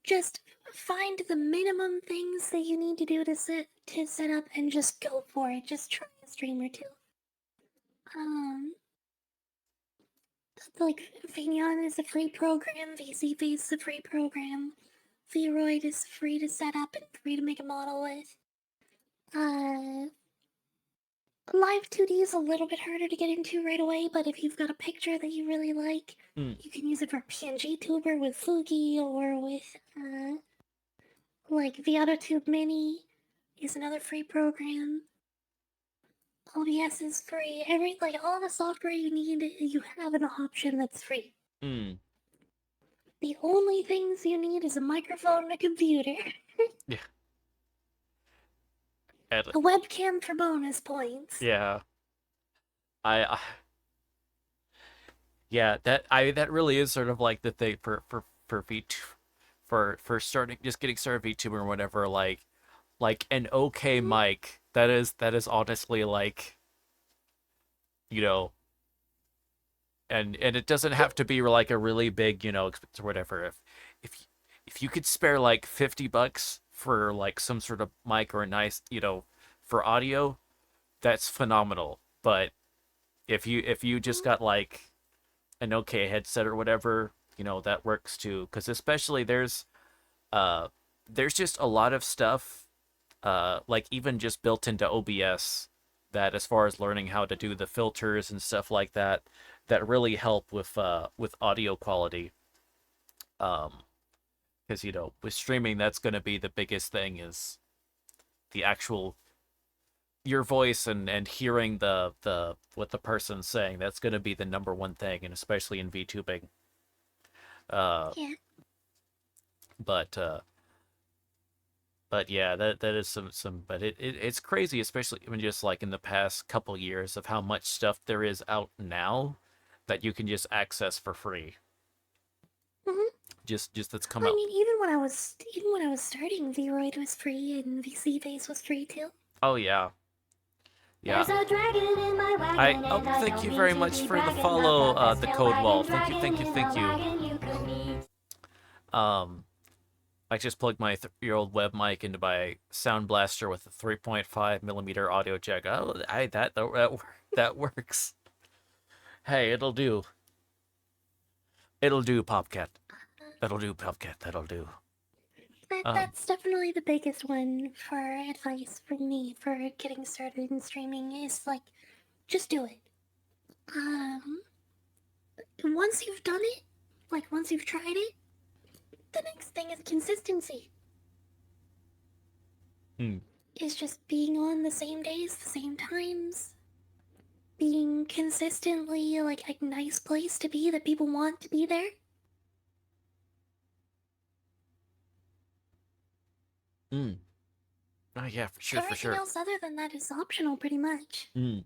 just find the minimum things that you need to do to set up and just go for it. Just try a stream or two. Um, like Vignon is a free program, VCV is a free program, Vroid is free to set up and free to make a model with. Uh, Live 2D is a little bit harder to get into right away, but if you've got a picture that you really like, Mm, you can use it for PNG Tuber with Fugi or with like the AutoTube Mini is another free program. OBS is free. All the software you need, you have an option that's free. mm, The only things you need is a microphone and a computer. yeah. And, A webcam for bonus points. yeah. I yeah, that really is sort of like the thing for V for starting just getting started VTuber or whatever, like an okay Mhm. mic. That is honestly like, you know, and it doesn't have to be like a really big, expense or whatever. If if you could spare like $50 for like some sort of mic or a nice, for audio, that's phenomenal. But if you just got like an okay headset or whatever, that works too. Because especially uh there's just a lot of stuff, like even just built into OBS, that as far as learning how to do the filters and stuff like that, that really help with audio quality. Um, because with streaming, that's going to be the biggest thing, is the actual your voice and hearing the what the person's saying. That's going to be the number one thing, and especially in VTubing. Uh, Yeah. but uh, but yeah, that is some. But it's crazy, especially when just like in the past couple years of how much stuff there is out now that you can just access for free. hmm Just that's come I out. mean, even when I was starting, Vroid was free and VC Face was free too. Oh yeah, yeah. There's a dragon in my wagon, and I Thank don't you mean very to much be for the bragging. Got follow, the best the tail code wagon wall. Thank you, dragon thank you, in a thank you. wagon you could meet. Um, I just plugged my 3-year-old web mic into my Sound Blaster with a 3.5 millimeter audio jack. Oh, that works. Hey, it'll do. It'll do, Popcat. That'll do, Popcat. That'll do. Um, That's definitely the biggest one for advice for me for getting started in streaming is like, just do it. Um, once you've done it, like once you've tried it, the next thing is consistency. hmm, Is just being on the same days, the same times, being consistently like a nice place to be that people want to be there. hmm. Oh yeah, for sure, for Everything sure. else other than that is optional, pretty much. Hmm.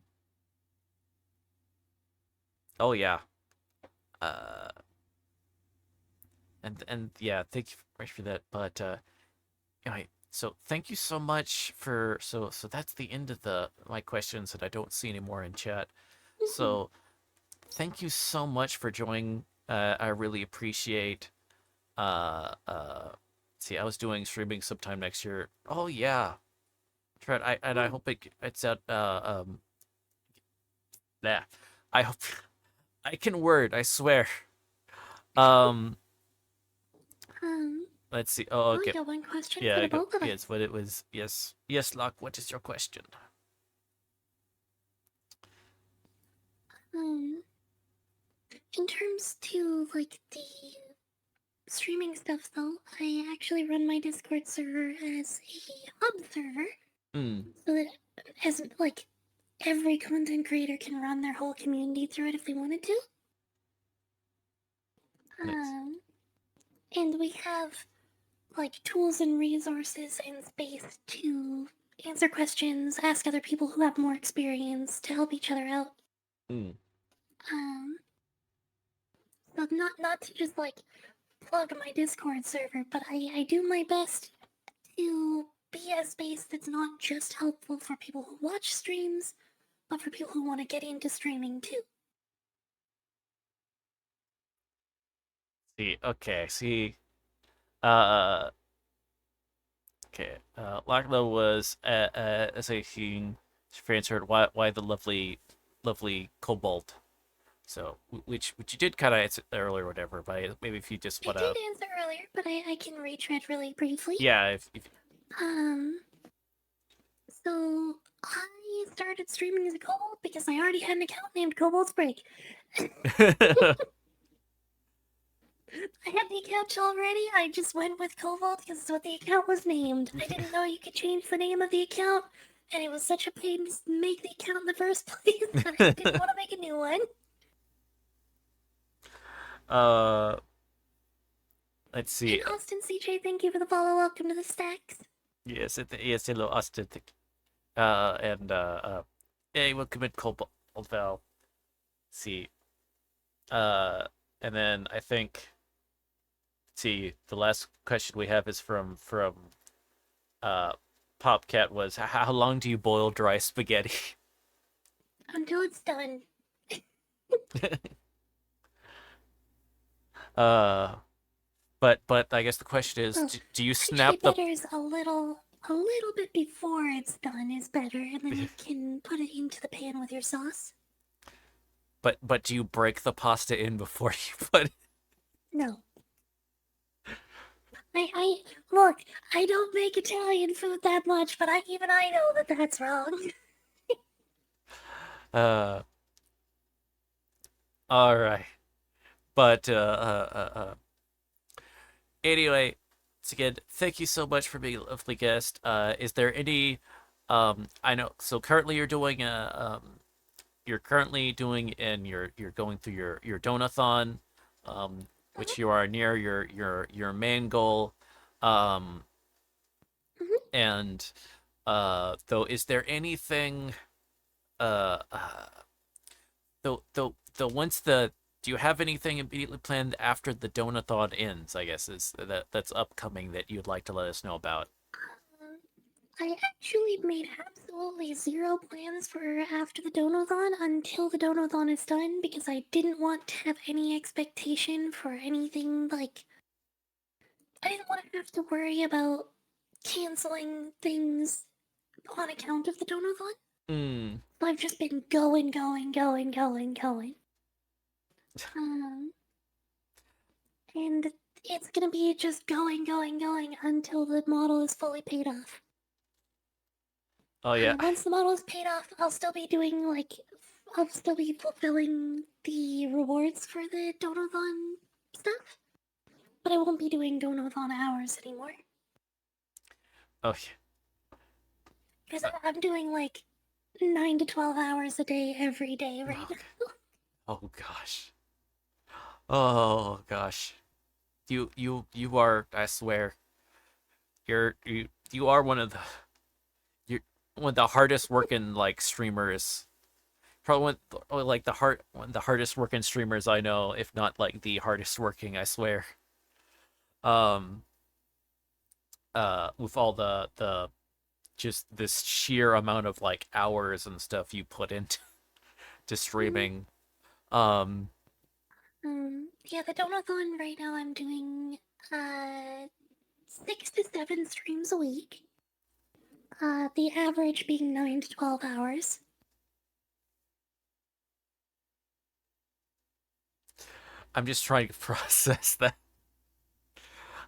Oh yeah. Uh, and yeah, thank you very much for that. But anyway, so thank you so much for so that's the end of the my questions that I don't see anymore in chat. Mhm. So thank you so much for joining. I really appreciate. See, I was doing streaming sometime next year. Oh yeah, Tread. I Oh, hope it's at yeah. I hope I can word. I swear. Um, um, let's see. Oh, well, I okay. got one question Yeah, for I the go. both of Yes, us. what it was. Yes, yes, Locke. What is your question? Um, in terms to like the streaming stuff, though, I actually run my Discord server as a hub server, Hmm. so that as like every content creator can run their whole community through it if they wanted to. Nice. Um, and we have like tools and resources and space to answer questions, ask other people who have more experience to help each other out. Hmm. Um, so not to just like plug my Discord server, but I do my best to be a space that's not just helpful for people who watch streams, but for people who want to get into streaming too. See. Okay. See. Uh. Okay. Lachlan was as a he answered why the lovely cobalt. So which you did kind of answer earlier, or whatever. But maybe if you just I wanna, did answer earlier, but I can retread really briefly. yeah, if Um, so I started streaming as a kobold because I already had an account named Kobold's Break. I had the account already. I just went with Kobold because it's what the account was named. I didn't know you could change the name of the account, and it was such a pain to make the account in the first place that I didn't want to make a new one. uh, let's And see. Austin CJ, thank you for the follow. Welcome to the stacks. Yes, yes, hello, Austin. And hey, welcome in, Cobalt Val. See, uh, and then I think, see, the last question we have is from uh, Popcat was how long do you boil dry spaghetti? Until it's done. uh, but I guess the question is, Well, do you actually, snap the better is a little bit before it's done is better, and then you can put it into the pan with your sauce. but do you break the pasta in before you put No. I look. I don't make Italian food that much, but even I know that that's wrong. uh all right. But anyway, once again, thank you so much for being a lovely guest. Is there any I know so currently you're currently doing and you're going through your donathon, which you are near your main goal. Um Mhm. and though is there anything uh, uh the once the do you have anything immediately planned after the donathon ends, I guess is that's upcoming that you'd like to let us know about? Um, I actually made absolutely zero plans for after the donathon until the donathon is done because I didn't want to have any expectation for anything like I didn't want to have to worry about canceling things on account of the donathon. Hmm. So I've just been going, going, going, going, going. Um, and it's gonna be just going, going, going until the model is fully paid off. Oh yeah. Once the model is paid off, I'll still be fulfilling the rewards for the Donathon stuff, but I won't be doing Donathon hours anymore. Oh yeah. Because I'm doing like 9 to 12 hours a day every day right Okay. now. Oh gosh. Oh gosh. You are, I swear, you are you're one of the hardest working like streamers. Probably like one of the hardest working streamers I know, if not like the hardest working, I swear. Um, with all the just this sheer amount of like hours and stuff you put into to streaming. Um, Yeah, the Donathon right now I'm doing 6 to 7 streams a week. The average being 9 to 12 hours. I'm just trying to process that.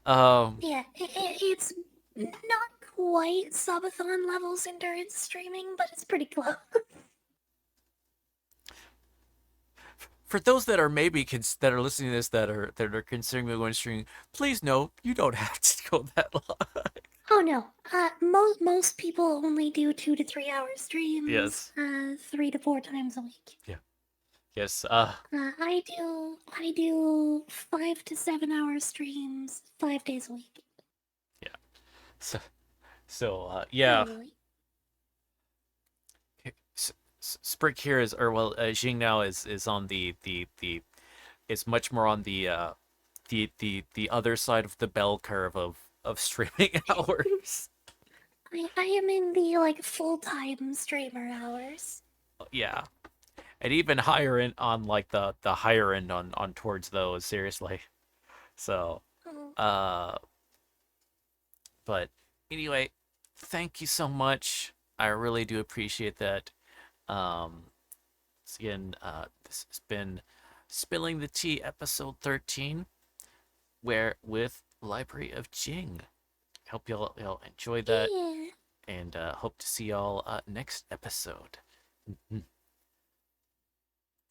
Yeah, it's not quite subathon levels endurance streaming, but it's pretty close. For those that are maybe that are listening to this that are considering going streaming, please know you don't have to go that long. Oh no, most people only do 2 to 3 hour streams, Yes. 3 to 4 times a week. Yeah. Yes. I do 5 to 7 hour streams 5 days a week. Yeah. Yeah. Usually. Sprig here is, or well, Jing now is on the is much more on the other side of the bell curve of streaming hours. I am in the like full-time streamer hours. Yeah, and even higher in on like the higher end on towards those, seriously. So, Oh, uh, but anyway, thank you so much. I really do appreciate that. Um, Again, this has been Spilling the Tea, episode 13, where with Library of Jing. Hope y'all enjoy that, yeah. and hope to see y'all next episode.